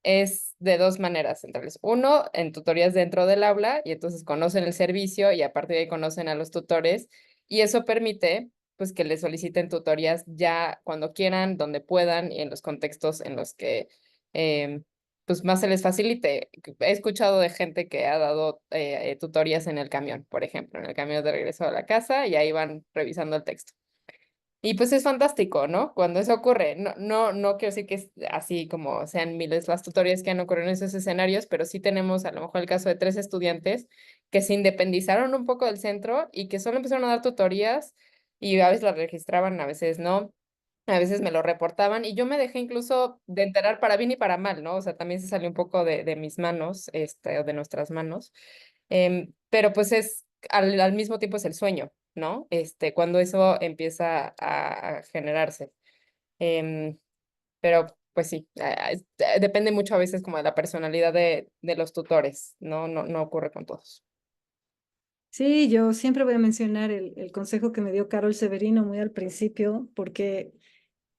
es de dos maneras centrales. Uno, en tutorías dentro del aula, y entonces conocen el servicio y a partir de ahí conocen a los tutores, y eso permite pues que les soliciten tutorías ya cuando quieran, donde puedan y en los contextos en los que pues más se les facilite. He escuchado de gente que ha dado tutorías en el camión, por ejemplo, en el camión de regreso a la casa y ahí van revisando el texto. Y pues es fantástico, ¿no? Cuando eso ocurre. No quiero decir que es así como sean miles las tutorías que han ocurrido en esos escenarios, pero sí tenemos a lo mejor el caso de 3 estudiantes que se independizaron un poco del centro y que solo empezaron a dar tutorías y a veces las registraban, a veces no. A veces me lo reportaban y yo me dejé incluso de enterar para bien y para mal, ¿no? O sea, también se salió un poco de mis manos, o de nuestras manos. Pero pues al mismo tiempo es el sueño, ¿no? Cuando eso empieza a generarse. Em, pero pues sí, depende mucho a veces como de la personalidad de los tutores, ¿no? No ocurre con todos. Sí, yo siempre voy a mencionar el consejo que me dio Carol Severino muy al principio, porque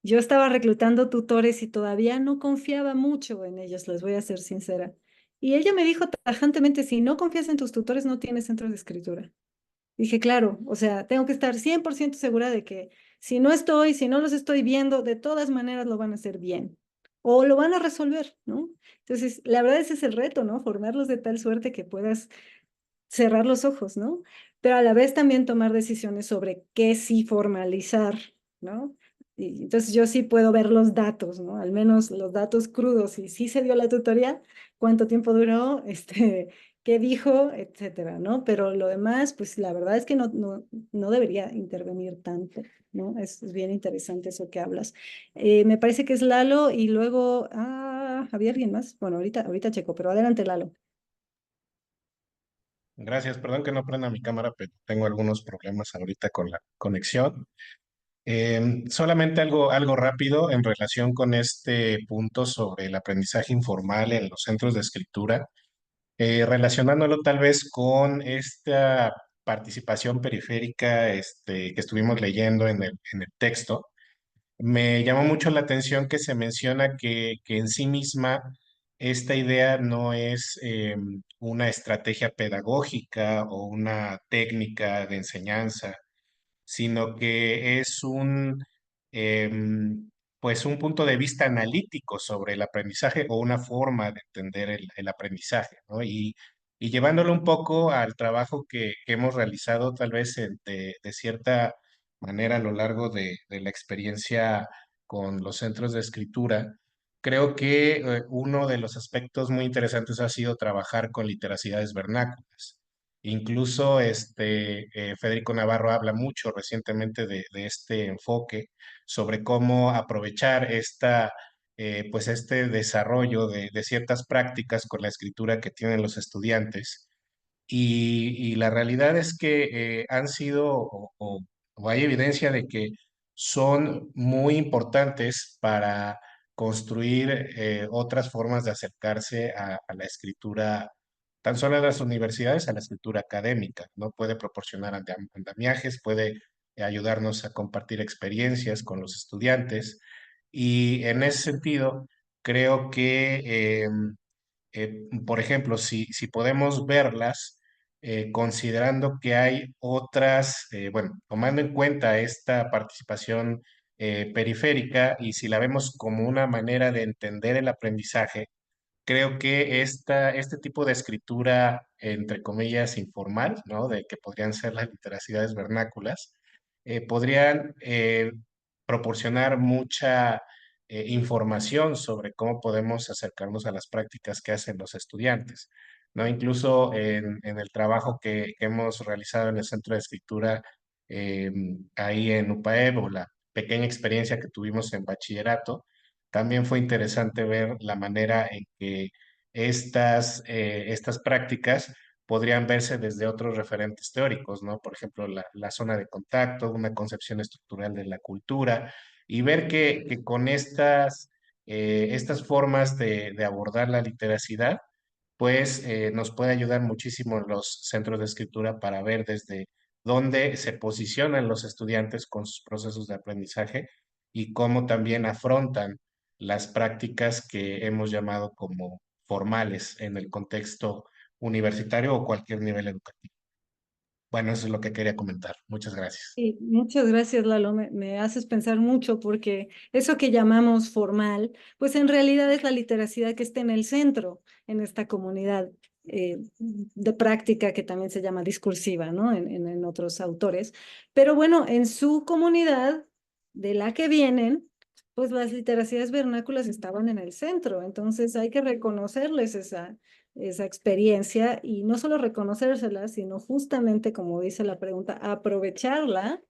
yo estaba reclutando tutores y todavía no confiaba mucho en ellos, les voy a ser sincera. Y ella me dijo tajantemente, si no confías en tus tutores, no tienes centro de escritura. Dije, claro, o sea, tengo que estar 100% segura de que si no los estoy viendo, de todas maneras lo van a hacer bien o lo van a resolver, ¿no? Entonces, la verdad ese es el reto, ¿no? Formarlos de tal suerte que puedas cerrar los ojos, ¿no? Pero a la vez también tomar decisiones sobre qué sí formalizar, ¿no? Y entonces yo sí puedo ver los datos, ¿no? Al menos los datos crudos, y sí se dio la tutoría, cuánto tiempo duró, qué dijo, etcétera, ¿no? Pero lo demás, pues la verdad es que no debería intervenir tanto, ¿no? Es bien interesante eso que hablas. Me parece que es Lalo y luego, ¿había alguien más? Bueno, ahorita checo, pero adelante, Lalo. Gracias, perdón que no prenda mi cámara, pero tengo algunos problemas ahorita con la conexión. Solamente algo rápido en relación con este punto sobre el aprendizaje informal en los centros de escritura, relacionándolo tal vez con esta participación periférica que estuvimos leyendo en el texto. Me llamó mucho la atención que se menciona que en sí misma esta idea no es una estrategia pedagógica o una técnica de enseñanza, sino que es pues un punto de vista analítico sobre el aprendizaje o una forma de entender el aprendizaje, ¿no? Y llevándolo un poco al trabajo que hemos realizado tal vez de cierta manera a lo largo de la experiencia con los centros de escritura, creo que uno de los aspectos muy interesantes ha sido trabajar con literacidades vernáculas. Incluso Federico Navarro habla mucho recientemente de este enfoque sobre cómo aprovechar pues este desarrollo de ciertas prácticas con la escritura que tienen los estudiantes. Y la realidad es que han sido o hay evidencia de que son muy importantes para construir otras formas de acercarse a la escritura, tan solo en las universidades, a la escritura académica, ¿no? Puede proporcionar andamiajes, puede ayudarnos a compartir experiencias con los estudiantes y en ese sentido creo que, por ejemplo, si podemos verlas, considerando que hay otras, bueno, tomando en cuenta esta participación periférica y si la vemos como una manera de entender el aprendizaje, creo que este tipo de escritura, entre comillas, informal, ¿no? De que podrían ser las literacidades vernáculas, podrían proporcionar mucha información sobre cómo podemos acercarnos a las prácticas que hacen los estudiantes, ¿no? Incluso en el trabajo que hemos realizado en el Centro de Escritura eh, ahí en UPAEB o la pequeña experiencia que tuvimos en bachillerato, también fue interesante ver la manera en que estas prácticas podrían verse desde otros referentes teóricos, ¿no? Por ejemplo, la zona de contacto, una concepción estructural de la cultura, y ver que con estas formas de abordar la literacidad, pues nos puede ayudar muchísimo en los centros de escritura para ver desde dónde se posicionan los estudiantes con sus procesos de aprendizaje y cómo también afrontan las prácticas que hemos llamado como formales en el contexto universitario o cualquier nivel educativo. Bueno, eso es lo que quería comentar. Muchas gracias. Y muchas gracias, Lalo. Me haces pensar mucho porque eso que llamamos formal, pues en realidad es la literacidad que está en el centro, en esta comunidad de práctica que también se llama discursiva, ¿no? En otros autores. Pero bueno, en su comunidad de la que vienen, pues las literacidades vernáculas estaban en el centro. Entonces hay que reconocerles esa experiencia y no solo reconocérsela, sino justamente, como dice la pregunta, aprovecharla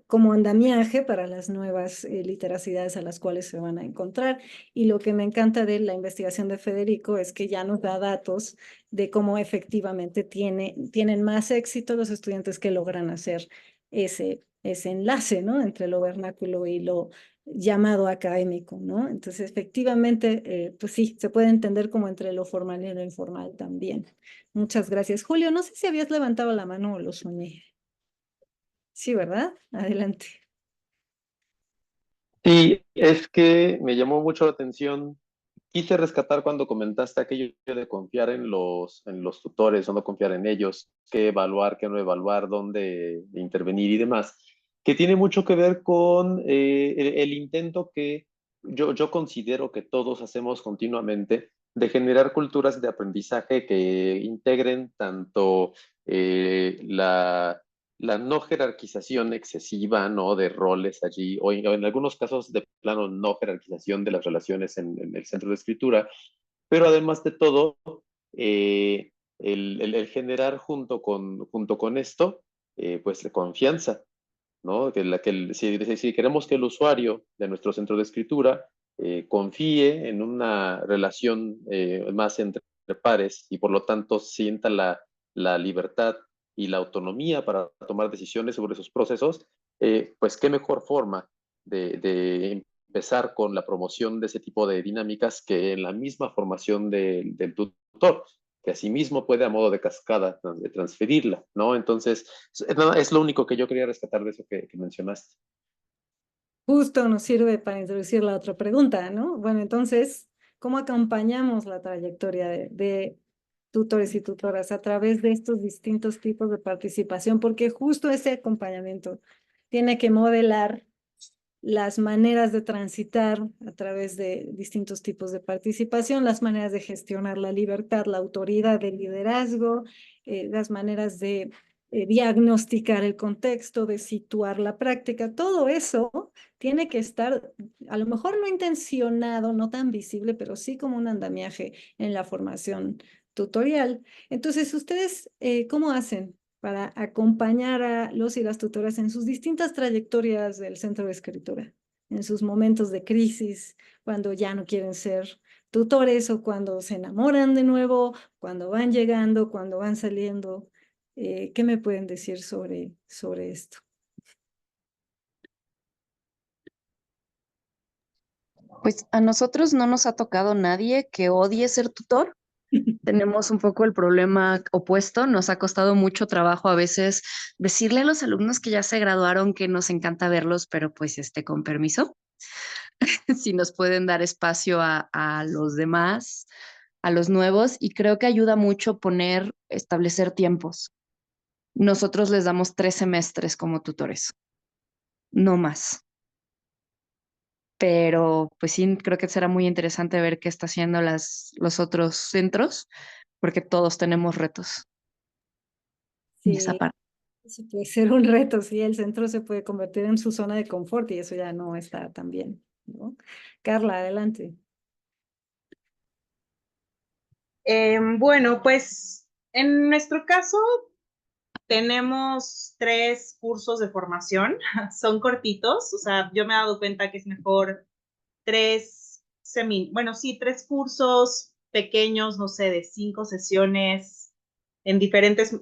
como andamiaje para las nuevas literacidades a las cuales se van a encontrar. Y lo que me encanta de la investigación de Federico es que ya nos da datos de cómo efectivamente tienen más éxito los estudiantes que logran hacer ese enlace, ¿no? Entre lo vernáculo y lo llamado académico, ¿no? Entonces, efectivamente, pues sí, se puede entender como entre lo formal y lo informal también. Muchas gracias. Julio, no sé si habías levantado la mano o lo soñé. Sí, ¿verdad? Adelante. Sí, es que me llamó mucho la atención. Quise rescatar cuando comentaste aquello de confiar en los tutores o no confiar en ellos, qué evaluar, qué no evaluar, dónde intervenir y demás, que tiene mucho que ver con el intento que yo considero que todos hacemos continuamente de generar culturas de aprendizaje que integren tanto la no jerarquización excesiva, ¿no? De roles allí, o en algunos casos de plano no jerarquización de las relaciones en el centro de escritura, pero además de todo, el generar junto con esto, pues la confianza, ¿no? Si queremos que el usuario de nuestro centro de escritura confíe en una relación más entre pares y por lo tanto sienta la libertad y la autonomía para tomar decisiones sobre sus procesos, pues qué mejor forma de empezar con la promoción de ese tipo de dinámicas que en la misma formación del tutor, que asimismo puede a modo de cascada transferirla, ¿no? Entonces, es lo único que yo quería rescatar de eso que mencionaste. Justo nos sirve para introducir la otra pregunta, ¿no? Bueno, entonces, ¿cómo acompañamos la trayectoria de tutores y tutoras a través de estos distintos tipos de participación? Porque justo ese acompañamiento tiene que modelar las maneras de transitar a través de distintos tipos de participación, las maneras de gestionar la libertad, la autoridad, el liderazgo, las maneras de diagnosticar el contexto, de situar la práctica, todo eso tiene que estar, a lo mejor no intencionado, no tan visible, pero sí como un andamiaje en la formación tutorial. Entonces, ¿ustedes cómo hacen para acompañar a los y las tutoras en sus distintas trayectorias del centro de escritura, en sus momentos de crisis, cuando ya no quieren ser tutores o cuando se enamoran de nuevo, cuando van llegando, cuando van saliendo? ¿Qué me pueden decir sobre esto? Pues a nosotros no nos ha tocado nadie que odie ser tutor. Tenemos un poco el problema opuesto. Nos ha costado mucho trabajo a veces decirle a los alumnos que ya se graduaron que nos encanta verlos, pero pues con permiso, si nos pueden dar espacio a los demás, a los nuevos. Y creo que ayuda mucho establecer tiempos. Nosotros les damos 3 semestres como tutores, no más. Pero pues sí, creo que será muy interesante ver qué está haciendo los otros centros, porque todos tenemos retos en esa Sí, parte. eso puede ser un reto, sí, el centro se puede convertir en su zona de confort y eso ya no está tan bien, ¿no? Carla, adelante. Bueno, pues en nuestro caso tenemos 3 cursos de formación, son cortitos, o sea, yo me he dado cuenta que es mejor 3 cursos pequeños, no sé, de 5 sesiones en diferentes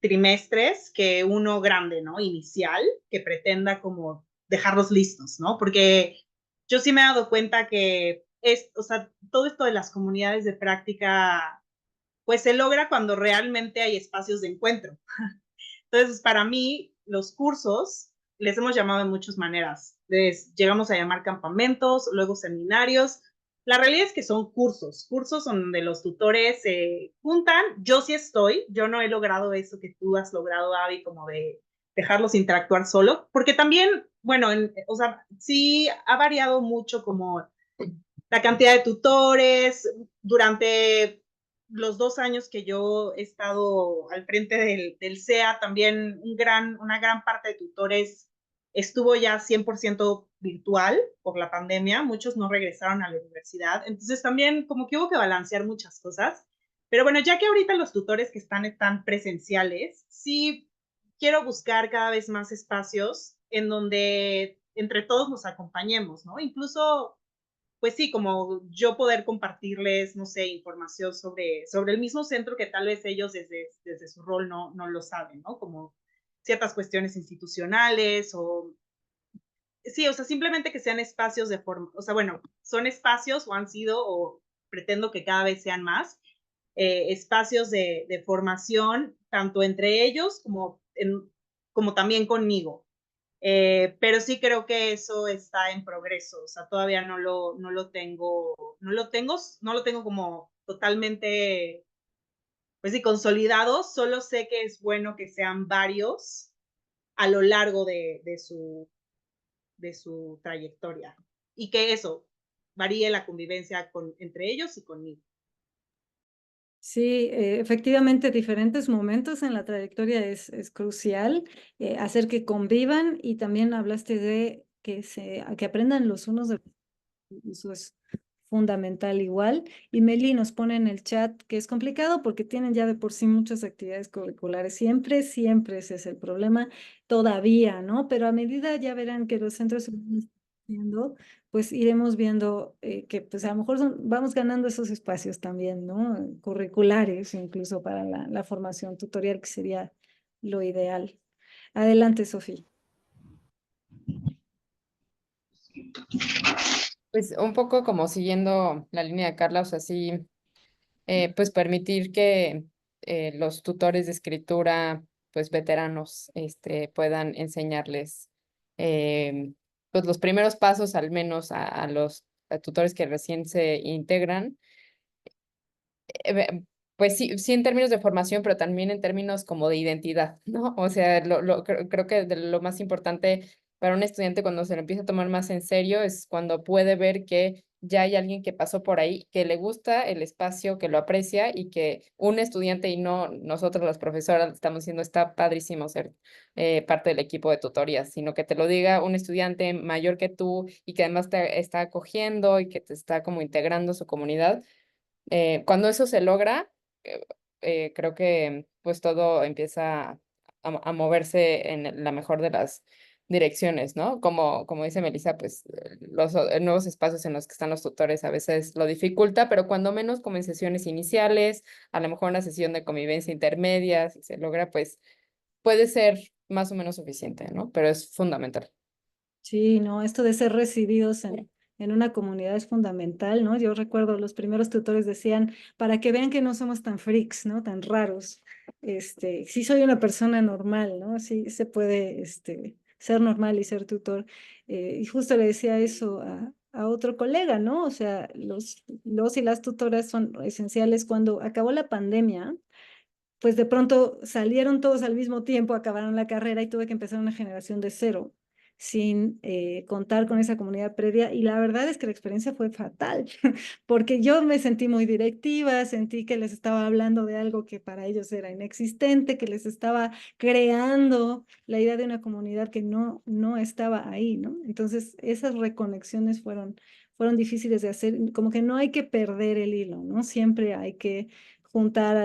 trimestres que uno grande, ¿no? Inicial, que pretenda como dejarlos listos, ¿no? Porque yo sí me he dado cuenta que o sea, todo esto de las comunidades de práctica, pues se logra cuando realmente hay espacios de encuentro. Entonces, para mí, los cursos les hemos llamado de muchas maneras. Llegamos a llamar campamentos, luego seminarios. La realidad es que son cursos donde los tutores se juntan. Yo sí estoy, yo no he logrado eso que tú has logrado, Abby, como de dejarlos interactuar solo, porque también, bueno, o sea, sí ha variado mucho como la cantidad de tutores. Durante los 2 años que yo he estado al frente del CEA, también una gran parte de tutores estuvo ya 100% virtual por la pandemia, muchos no regresaron a la universidad, entonces también como que hubo que balancear muchas cosas, pero bueno, ya que ahorita los tutores que están presenciales, sí quiero buscar cada vez más espacios en donde entre todos nos acompañemos, ¿no? Incluso pues sí, como yo poder compartirles, no sé, información sobre el mismo centro que tal vez ellos desde su rol no lo saben, ¿no? Como ciertas cuestiones institucionales o, sí, o sea, simplemente que sean espacios de forma, o sea, bueno, son espacios o han sido o pretendo que cada vez sean más, espacios de formación, tanto entre ellos como también conmigo. Pero sí creo que eso está en progreso, o sea, todavía no lo tengo como totalmente, pues sí, consolidado, solo sé que es bueno que sean varios a lo largo de su trayectoria y que eso varíe la convivencia entre ellos y conmigo. Sí, efectivamente, diferentes momentos en la trayectoria es crucial, hacer que convivan y también hablaste de que aprendan los unos de eso es fundamental igual. Y Meli nos pone en el chat que es complicado porque tienen ya de por sí muchas actividades curriculares. Siempre ese es el problema todavía, ¿no? Pero a medida ya verán que los centros se van haciendo, pues iremos viendo que pues a lo mejor vamos ganando esos espacios también, ¿no? Curriculares, incluso para la formación tutorial, que sería lo ideal. Adelante, Sofía. Pues un poco como siguiendo la línea de Carla, o sea, sí, pues permitir que los tutores de escritura, pues veteranos, puedan enseñarles, pues los primeros pasos al menos a los tutores que recién se integran. Pues sí, sí en términos de formación, pero también en términos como de identidad, ¿no? O sea, creo que lo más importante Para un estudiante cuando se lo empieza a tomar más en serio es cuando puede ver que ya hay alguien que pasó por ahí, que le gusta el espacio, que lo aprecia y que un estudiante y no nosotros las profesoras estamos diciendo está padrísimo ser parte del equipo de tutorías, sino que te lo diga un estudiante mayor que tú y que además te está acogiendo y que te está como integrando a su comunidad. Cuando eso se logra, creo que pues todo empieza a moverse en la mejor de las direcciones, ¿no? Como dice Melissa, pues los nuevos espacios en los que están los tutores a veces lo dificulta, pero cuando menos como en sesiones iniciales, a lo mejor una sesión de convivencia intermedia, si se logra, pues puede ser más o menos suficiente, ¿no? Pero es fundamental. Sí, no, esto de ser recibidos en una comunidad es fundamental, ¿no? Yo recuerdo los primeros tutores decían, para que vean que no somos tan freaks, ¿no? Tan raros. Sí soy una persona normal, ¿no? Sí se puede, ser normal y ser tutor. Y justo le decía eso a otro colega, ¿no? O sea, los y las tutoras son esenciales. Cuando acabó la pandemia, pues de pronto salieron todos al mismo tiempo, acabaron la carrera y tuve que empezar una generación de cero sin contar con esa comunidad previa y la verdad es que la experiencia fue fatal porque yo me sentí muy directiva, sentí que les estaba hablando de algo que para ellos era inexistente, que les estaba creando la idea de una comunidad que no estaba ahí, ¿no? Entonces esas reconexiones fueron difíciles de hacer, como que no hay que perder el hilo, ¿no? Siempre hay que juntar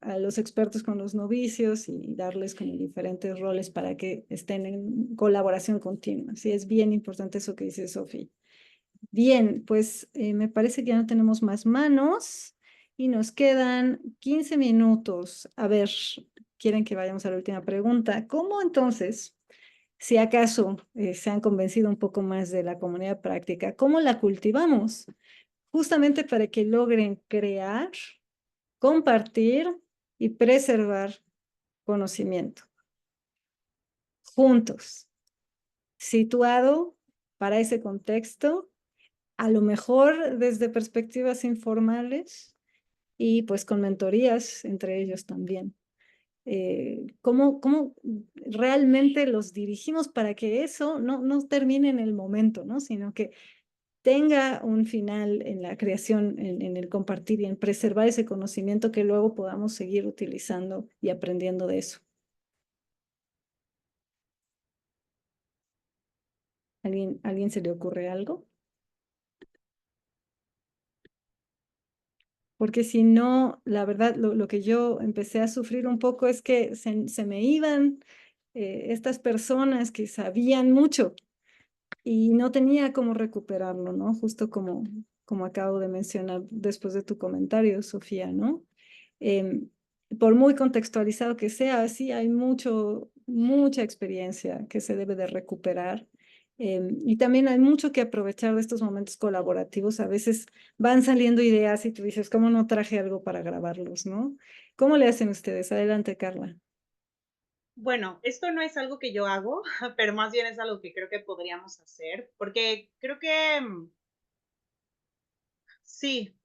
a los expertos con los novicios y darles como diferentes roles para que estén en colaboración continua. Sí, es bien importante eso que dice Sofía. Bien, pues me parece que ya no tenemos más manos y nos quedan 15 minutos. A ver, quieren que vayamos a la última pregunta. ¿Cómo entonces, si acaso se han convencido un poco más de la comunidad práctica, cómo la cultivamos? Justamente para que logren crear, compartir y preservar conocimiento. Juntos, situado para ese contexto, a lo mejor desde perspectivas informales y pues con mentorías entre ellos también. ¿Cómo realmente los dirigimos para que eso no termine en el momento, ¿no? Sino que tenga un final en la creación, en el compartir y en preservar ese conocimiento que luego podamos seguir utilizando y aprendiendo de eso? ¿Alguien se le ocurre algo? Porque si no, la verdad, lo que yo empecé a sufrir un poco es que se me iban estas personas que sabían mucho y no tenía cómo recuperarlo, ¿no? Justo como acabo de mencionar después de tu comentario, Sofía, ¿no? Em, por muy contextualizado que sea, sí hay mucha experiencia que se debe de recuperar. Y también hay mucho que aprovechar de estos momentos colaborativos. A veces van saliendo ideas y tú dices, ¿cómo no traje algo para grabarlos, no? ¿Cómo le hacen ustedes? Adelante, Carla. Bueno, esto no es algo que yo hago, pero más bien es algo que creo que podríamos hacer, porque creo que sí,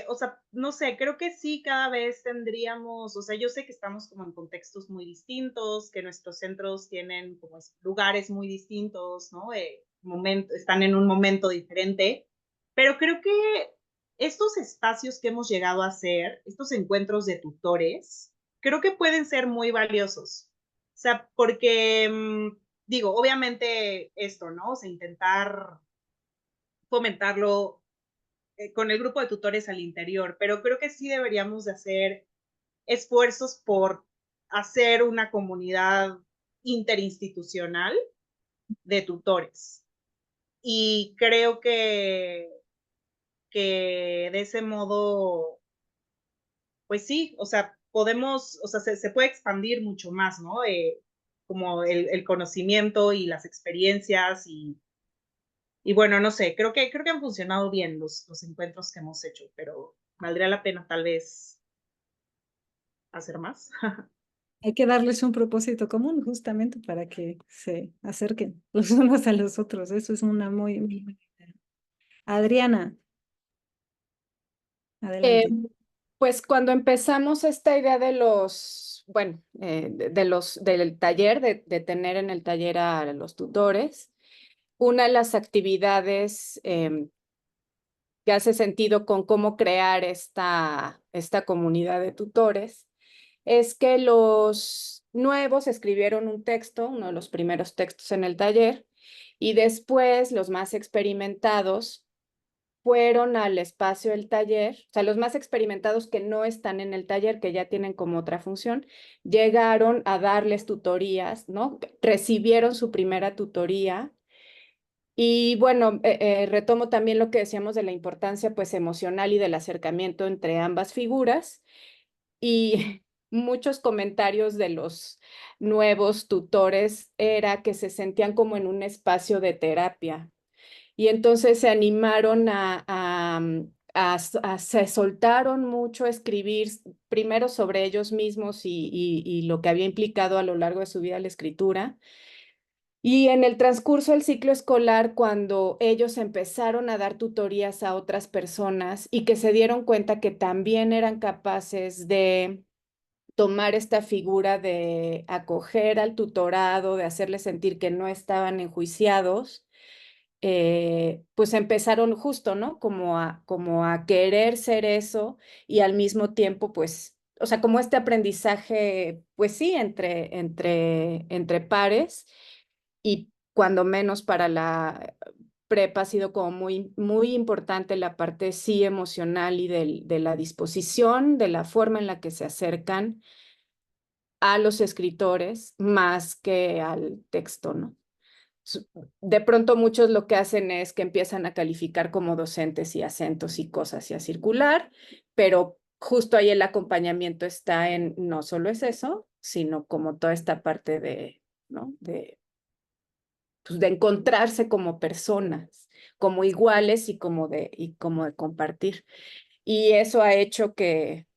o sea, no sé, creo que sí, cada vez tendríamos, o sea, yo sé que estamos como en contextos muy distintos, que nuestros centros tienen como lugares muy distintos, ¿no? Están en un momento diferente, pero creo que estos espacios que hemos llegado a hacer, estos encuentros de tutores, creo que pueden ser muy valiosos. O sea, porque, digo, obviamente esto, ¿no? O sea, intentar fomentarlo con el grupo de tutores al interior, pero creo que sí deberíamos de hacer esfuerzos por hacer una comunidad interinstitucional de tutores. Y creo que de ese modo, pues sí, o sea, podemos, o sea, se puede expandir mucho más, ¿no? Como el conocimiento y las experiencias y bueno, no sé, creo que han funcionado bien los encuentros que hemos hecho, pero valdría la pena tal vez hacer más. Hay que darles un propósito común justamente para que se acerquen los unos a los otros. Eso es una muy buena idea. Adriana, Eh, adelante. Pues cuando empezamos esta idea de los bueno, del taller, de tener en el taller a los tutores. Una de las actividades que hace sentido con cómo crear esta comunidad de tutores es que los nuevos escribieron un texto, uno de los primeros textos en el taller, y después los más experimentados fueron al espacio del taller, o sea, los más experimentados que no están en el taller, que ya tienen como otra función, llegaron a darles tutorías, ¿no? Recibieron su primera tutoría. Y bueno, retomo también lo que decíamos de la importancia pues emocional y del acercamiento entre ambas figuras. Y muchos comentarios de los nuevos tutores era que se sentían como en un espacio de terapia. Y entonces se animaron se soltaron mucho a escribir primero sobre ellos mismos y lo que había implicado a lo largo de su vida la escritura. Y en el transcurso del ciclo escolar, cuando ellos empezaron a dar tutorías a otras personas y que se dieron cuenta que también eran capaces de tomar esta figura de acoger al tutorado, de hacerles sentir que no estaban enjuiciados, pues empezaron justo, ¿no? Como a querer ser eso y al mismo tiempo, pues, o sea, como este aprendizaje, pues sí, entre pares y cuando menos para la prepa ha sido como muy, muy importante la parte sí emocional y de la disposición, de la forma en la que se acercan a los escritores más que al texto, ¿no? De pronto muchos lo que hacen es que empiezan a calificar como docentes y acentos y cosas y a circular, pero justo ahí el acompañamiento está en no solo es eso, sino como toda esta parte de, ¿no? Pues de encontrarse como personas, como iguales y como de compartir. Y eso ha hecho que,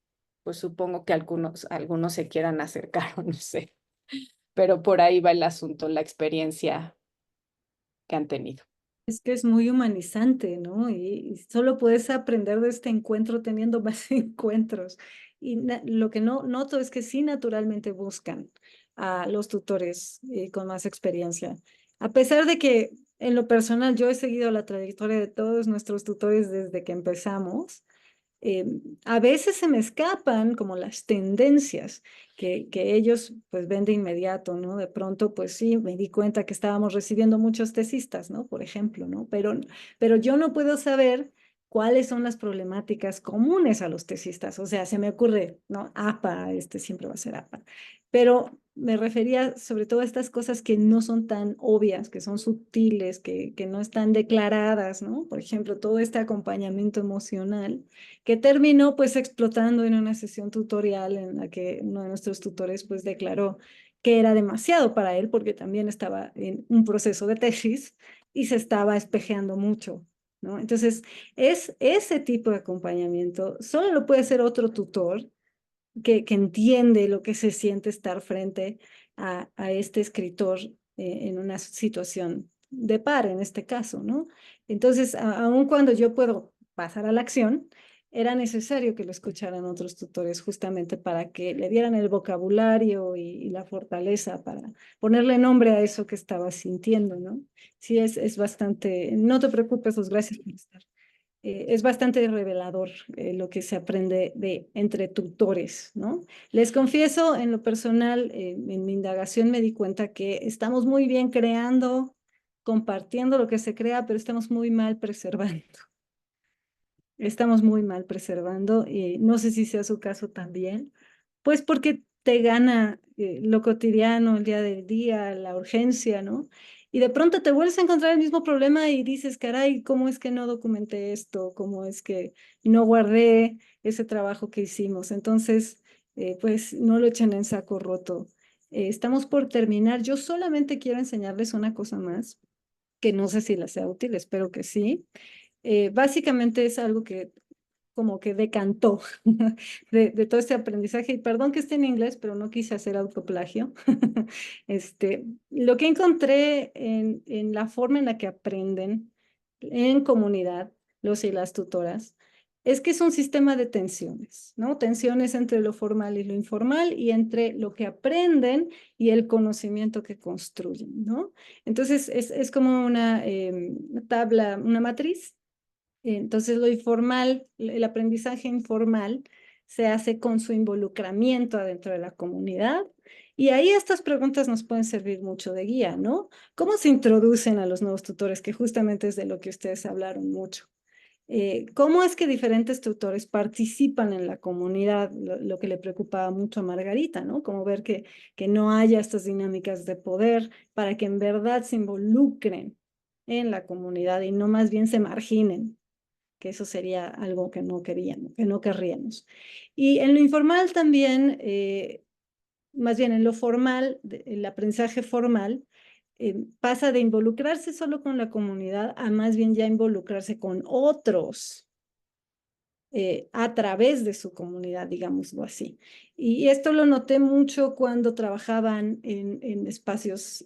pues supongo que algunos se quieran acercar, o no sé, pero por ahí va el asunto, la experiencia que han tenido. Es que es muy humanizante, ¿no? Y solo puedes aprender de este encuentro teniendo más encuentros. Y lo que no noto es que sí naturalmente buscan a los tutores con más experiencia. A pesar de que en lo personal yo he seguido la trayectoria de todos nuestros tutores desde que empezamos, a veces se me escapan como las tendencias que ellos pues ven de inmediato, ¿no? De pronto pues sí, me di cuenta que estábamos recibiendo muchos tesistas, ¿no? Por ejemplo, ¿no? Pero yo no puedo saber cuáles son las problemáticas comunes a los tesistas. O sea, se me ocurre, ¿no? APA, siempre va a ser APA. Pero me refería sobre todo a estas cosas que no son tan obvias, que son sutiles, que no están declaradas, ¿no? Por ejemplo, todo este acompañamiento emocional que terminó pues explotando en una sesión tutorial en la que uno de nuestros tutores pues declaró que era demasiado para él porque también estaba en un proceso de tesis y se estaba espejeando mucho, ¿no? Entonces, es ese tipo de acompañamiento solo lo puede hacer otro tutor que entiende lo que se siente estar frente a este escritor en una situación de par, en este caso, ¿no? Entonces, aun cuando yo puedo pasar a la acción, era necesario que lo escucharan otros tutores justamente para que le dieran el vocabulario y la fortaleza para ponerle nombre a eso que estaba sintiendo, ¿no? Sí, es bastante, no te preocupes, pues gracias por estar. Es bastante revelador lo que se aprende entre tutores, ¿no? Les confieso, en lo personal, en mi indagación me di cuenta que estamos muy bien creando, compartiendo lo que se crea, pero estamos muy mal preservando. Estamos muy mal preservando y no sé si sea su caso también, pues porque te gana lo cotidiano, el día del día, la urgencia, ¿no? Y de pronto te vuelves a encontrar el mismo problema y dices, caray, ¿cómo es que no documenté esto? ¿Cómo es que no guardé ese trabajo que hicimos? Entonces, pues no lo echen en saco roto. Estamos por terminar. Yo solamente quiero enseñarles una cosa más, que no sé si la sea útil, espero que sí. Básicamente es algo que como que decantó de todo este aprendizaje. Y perdón que esté en inglés, pero no quise hacer autoplagio. Lo que encontré en la forma en la que aprenden en comunidad los y las tutoras es que es un sistema de tensiones, ¿no? Tensiones entre lo formal y lo informal y entre lo que aprenden y el conocimiento que construyen, ¿no? Entonces, es como una tabla, una matriz. Entonces, lo informal, el aprendizaje informal se hace con su involucramiento adentro de la comunidad. Y ahí estas preguntas nos pueden servir mucho de guía, ¿no? ¿Cómo se introducen a los nuevos tutores? Que justamente es de lo que ustedes hablaron mucho. ¿Cómo es que diferentes tutores participan en la comunidad? Lo que le preocupaba mucho a Margarita, ¿no? Como ver que no haya estas dinámicas de poder para que en verdad se involucren en la comunidad y no más bien se marginen, que eso sería algo que no queríamos, que no querríamos. Y en lo informal también, más bien en lo formal, el aprendizaje formal, pasa de involucrarse solo con la comunidad a más bien ya involucrarse con otros a través de su comunidad, digámoslo así. Y esto lo noté mucho cuando trabajaban en espacios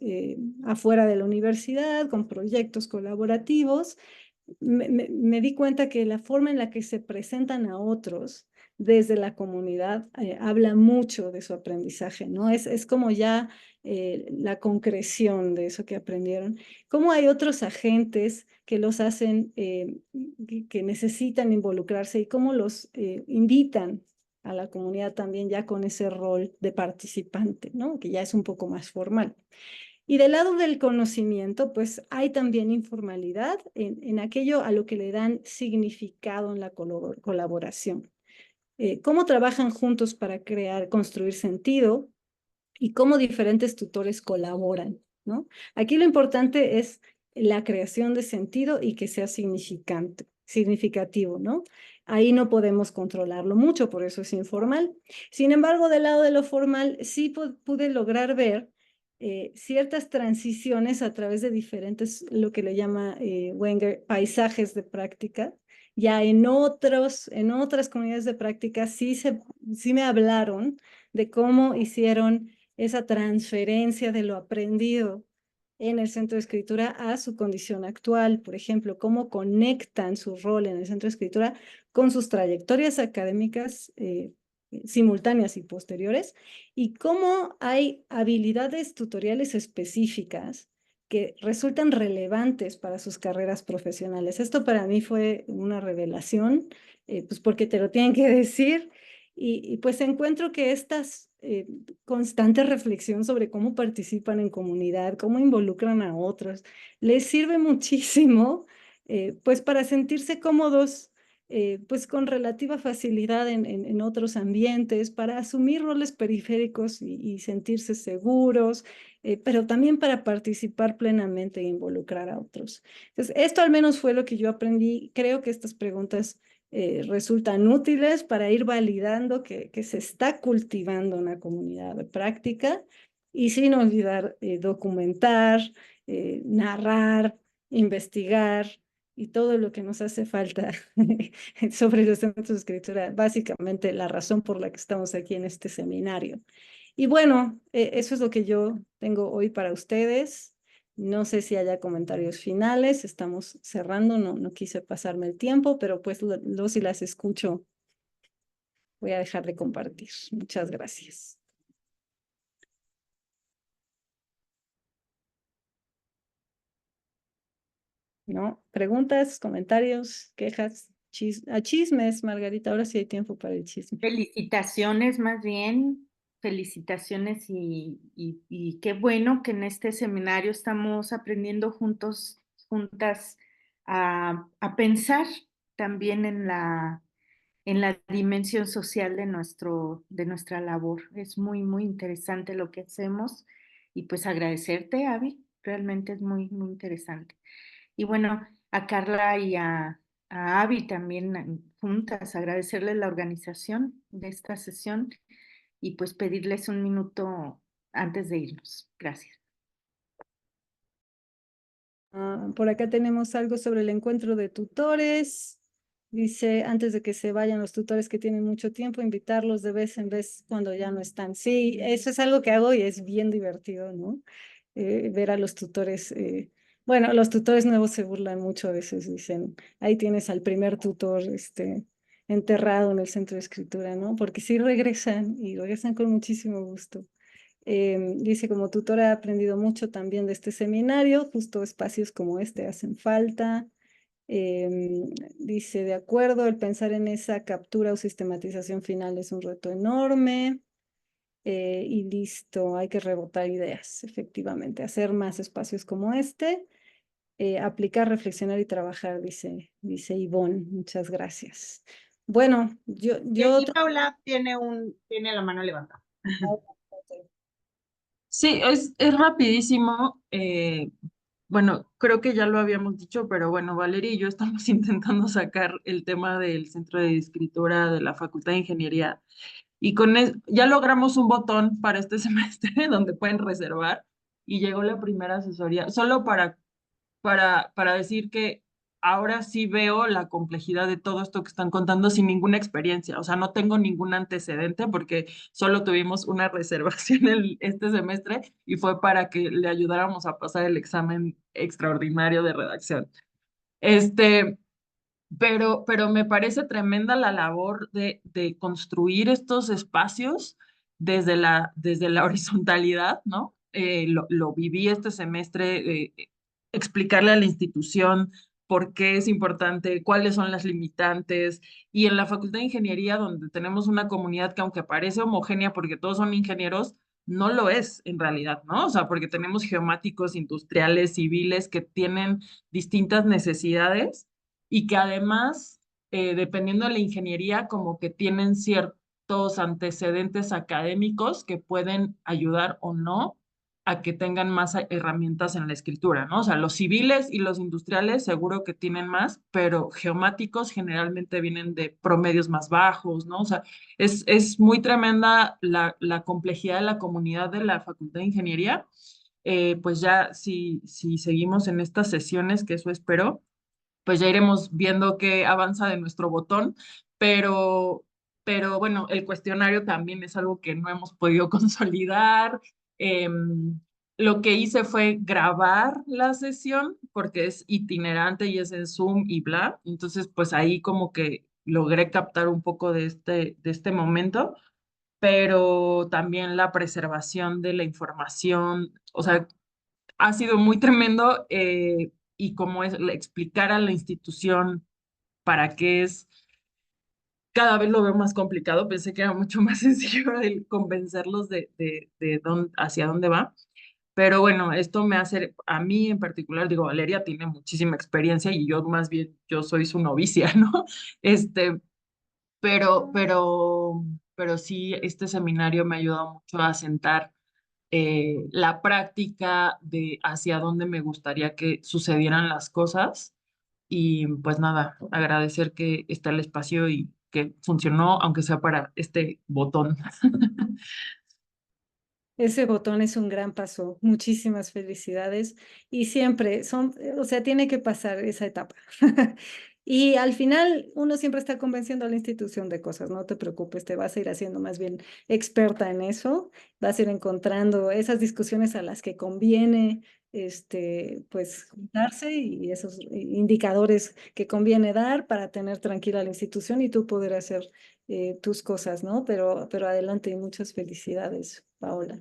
afuera de la universidad, con proyectos colaborativos. Me di cuenta que la forma en la que se presentan a otros desde la comunidad habla mucho de su aprendizaje, ¿no? Es como ya la concreción de eso que aprendieron. Cómo hay otros agentes que los hacen, que necesitan involucrarse y cómo los invitan a la comunidad también ya con ese rol de participante, ¿no? Que ya es un poco más formal. Y del lado del conocimiento, pues hay también informalidad en aquello a lo que le dan significado en la colaboración. Cómo trabajan juntos para construir sentido y cómo diferentes tutores colaboran, ¿no? Aquí lo importante es la creación de sentido y que sea significativo, ¿no? Ahí no podemos controlarlo mucho, por eso es informal. Sin embargo, del lado de lo formal, sí pude lograr ver ciertas transiciones a través de diferentes, lo que le llama Wenger, paisajes de práctica. Ya en otras comunidades de práctica sí me hablaron de cómo hicieron esa transferencia de lo aprendido en el centro de escritura a su condición actual. Por ejemplo, cómo conectan su rol en el centro de escritura con sus trayectorias académicas simultáneas y posteriores, y cómo hay habilidades tutoriales específicas que resultan relevantes para sus carreras profesionales. Esto para mí fue una revelación, pues porque te lo tienen que decir, y pues encuentro que estas constante reflexión sobre cómo participan en comunidad, cómo involucran a otros, les sirve muchísimo, pues para sentirse cómodos, pues con relativa facilidad en otros ambientes, para asumir roles periféricos y sentirse seguros, pero también para participar plenamente e involucrar a otros. Entonces, esto al menos fue lo que yo aprendí. Creo que estas preguntas resultan útiles para ir validando que se está cultivando una comunidad de práctica y sin olvidar documentar, narrar, investigar y todo lo que nos hace falta sobre los centros de escritura, básicamente la razón por la que estamos aquí en este seminario. Y bueno, eso es lo que yo tengo hoy para ustedes. No sé si haya comentarios finales, estamos cerrando, no quise pasarme el tiempo, pero pues los y las escucho. Voy a dejar de compartir. Muchas gracias. ¿No? ¿Preguntas, comentarios, quejas, chismes, Margarita? Ahora sí hay tiempo para el chisme. Felicitaciones más bien, felicitaciones y qué bueno que en este seminario estamos aprendiendo juntos, juntas a pensar también en la dimensión social de nuestra labor. Es muy, muy interesante lo que hacemos y pues agradecerte, Avi, realmente es muy, muy interesante. Y bueno, a Carla y a Avi también juntas, agradecerles la organización de esta sesión y pues pedirles un minuto antes de irnos. Gracias. Por acá tenemos algo sobre el encuentro de tutores. Dice, antes de que se vayan los tutores que tienen mucho tiempo, invitarlos de vez en vez cuando ya no están. Sí, eso es algo que hago y es bien divertido, ¿no? Ver a los tutores. Bueno, los tutores nuevos se burlan mucho a veces, dicen, ahí tienes al primer tutor, enterrado en el centro de escritura, ¿no? Porque sí regresan y regresan con muchísimo gusto. Dice, como tutora he aprendido mucho también de este seminario, justo espacios como este hacen falta. Dice, de acuerdo, el pensar en esa captura o sistematización final es un reto enorme. Y listo, hay que rebotar ideas, efectivamente, hacer más espacios como este, aplicar, reflexionar y trabajar, dice Ivonne, muchas gracias. Bueno, Y yo aquí Paula tiene la mano levantada. Sí, es rapidísimo. Bueno, creo que ya lo habíamos dicho, pero bueno, Valeria y yo estamos intentando sacar el tema del Centro de Escritura de la Facultad de Ingeniería y ya logramos un botón para este semestre donde pueden reservar y llegó la primera asesoría, solo para decir que ahora sí veo la complejidad de todo esto que están contando sin ninguna experiencia. O sea, no tengo ningún antecedente porque solo tuvimos una reservación este semestre y fue para que le ayudáramos a pasar el examen extraordinario de redacción. Este, pero me parece tremenda la labor de construir estos espacios desde la horizontalidad, ¿no? Lo viví este semestre, explicarle a la institución por qué es importante, cuáles son las limitantes, y en la Facultad de Ingeniería, donde tenemos una comunidad que aunque parece homogénea porque todos son ingenieros, no lo es en realidad, ¿no? O sea, porque tenemos geomáticos, industriales, civiles que tienen distintas necesidades y que además, dependiendo de la ingeniería, como que tienen ciertos antecedentes académicos que pueden ayudar o no a que tengan más herramientas en la escritura, ¿no? O sea, los civiles y los industriales seguro que tienen más, pero geomáticos generalmente vienen de promedios más bajos, ¿no? O sea, es muy tremenda la complejidad de la comunidad de la Facultad de Ingeniería. Pues ya si seguimos en estas sesiones, que eso espero, pues ya iremos viendo qué avanza de nuestro botón, pero, pero bueno, el cuestionario también es algo que no hemos podido consolidar. Lo que hice fue grabar la sesión porque es itinerante y es en Zoom y bla, entonces pues ahí como que logré captar un poco de este momento, pero también la preservación de la información, o sea, ha sido muy tremendo, y como es explicar a la institución para qué es, cada vez lo veo más complicado. Pensé que era mucho más sencillo el convencerlos de hacia dónde va. Pero bueno, esto me hace, a mí en particular, digo, Valeria tiene muchísima experiencia y yo más bien, yo soy su novicia, ¿no? Este, pero, pero, pero sí, este seminario me ha ayudado mucho a sentar, la práctica de hacia dónde me gustaría que sucedieran las cosas. Y pues nada, agradecer que está el espacio y que funcionó, aunque sea para este botón. Ese botón es un gran paso. Muchísimas felicidades. Y siempre o sea, tiene que pasar esa etapa. Y al final uno siempre está convenciendo a la institución de cosas, no te preocupes, te vas a ir haciendo más bien experta en eso, vas a ir encontrando esas discusiones a las que conviene pues juntarse y esos indicadores que conviene dar para tener tranquila la institución y tú poder hacer tus cosas, ¿no? Pero adelante y muchas felicidades, Paola.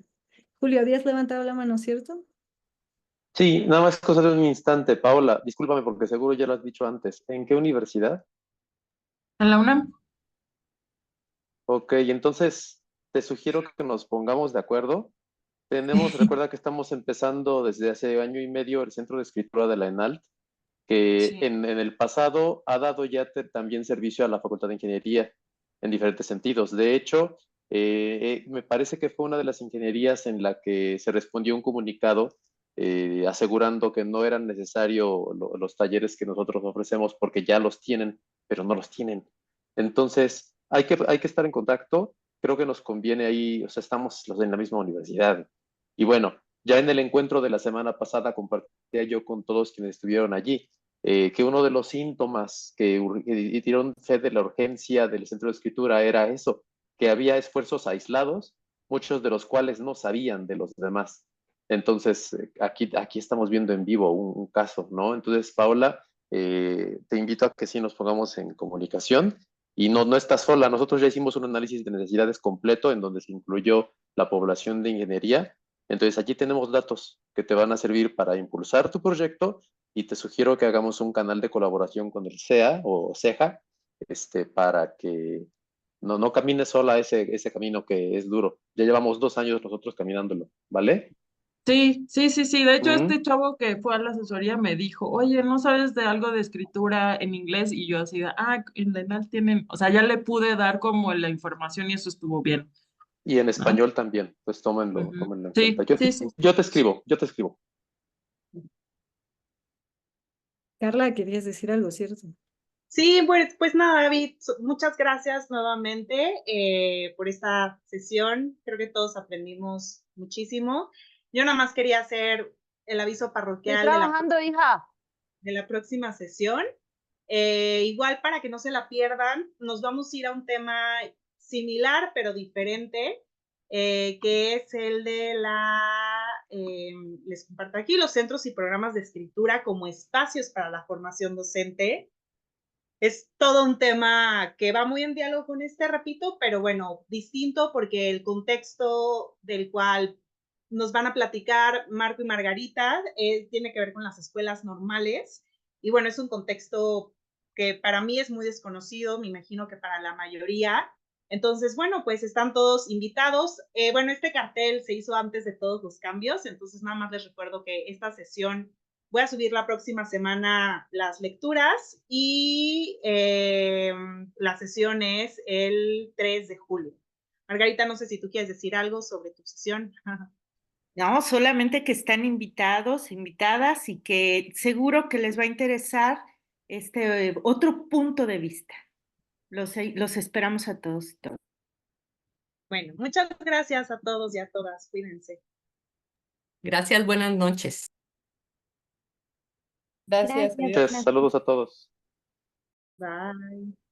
Julio, habías levantado la mano, ¿cierto? Sí, nada más cosa de un instante, Paola, discúlpame porque seguro ya lo has dicho antes. ¿En qué universidad? En la UNAM. Ok, entonces te sugiero que nos pongamos de acuerdo. Recuerda que estamos empezando desde hace año y medio el Centro de Escritura de la ENALT, que Sí. en el pasado ha dado ya también servicio a la Facultad de Ingeniería en diferentes sentidos. De hecho, me parece que fue una de las ingenierías en la que se respondió un comunicado asegurando que no eran necesarios los talleres que nosotros ofrecemos porque ya los tienen, pero no los tienen. Entonces, hay que estar en contacto. Creo que nos conviene ahí, o sea, estamos en la misma universidad. Y bueno, ya en el encuentro de la semana pasada compartía yo con todos quienes estuvieron allí, que uno de los síntomas que dieron fe de la urgencia del centro de escritura era eso, que había esfuerzos aislados, muchos de los cuales no sabían de los demás. Entonces, aquí estamos viendo en vivo un caso, ¿no? Entonces, Paola, te invito a que sí nos pongamos en comunicación Y no estás sola. Nosotros ya hicimos un análisis de necesidades completo en donde se incluyó la población de ingeniería. Entonces, aquí tenemos datos que te van a servir para impulsar tu proyecto y te sugiero que hagamos un canal de colaboración con el CEA o CEJA, para que no camines sola ese camino que es duro. Ya llevamos 2 años nosotros caminándolo, ¿vale? Sí, sí, sí, sí. De hecho, Mm. este chavo que fue a la asesoría me dijo, oye, ¿no sabes de algo de escritura en inglés? Y yo así de, en la ENAL tienen, o sea, ya le pude dar como la información y eso estuvo bien, Y en ¿no? español también, pues tómenlo Ujú. en cuenta. Sí, sí, sí. Yo te escribo. Carla, querías decir algo, ¿cierto? Sí, pues nada, David, muchas gracias nuevamente por esta sesión. Creo que todos aprendimos muchísimo. Yo nada más quería hacer el aviso parroquial de la próxima sesión. Igual para que no se la pierdan, nos vamos a ir a un tema similar pero diferente, que es el de les comparto aquí, los centros y programas de escritura como espacios para la formación docente. Es todo un tema que va muy en diálogo con repito, pero bueno, distinto porque el contexto del cual nos van a platicar Marco y Margarita tiene que ver con las escuelas normales. Y bueno, es un contexto que para mí es muy desconocido, me imagino que para la mayoría. Entonces, bueno, pues están todos invitados. Bueno, este cartel se hizo antes de todos los cambios, entonces nada más les recuerdo que esta sesión voy a subir la próxima semana las lecturas y la sesión es el 3 de julio. Margarita, no sé si tú quieres decir algo sobre tu sesión. No, solamente que están invitados, invitadas y que seguro que les va a interesar este otro punto de vista. Los esperamos a todos y todas. Bueno, muchas gracias a todos y a todas. Cuídense. Gracias, buenas noches. Gracias, adiós. Saludos a todos. Bye.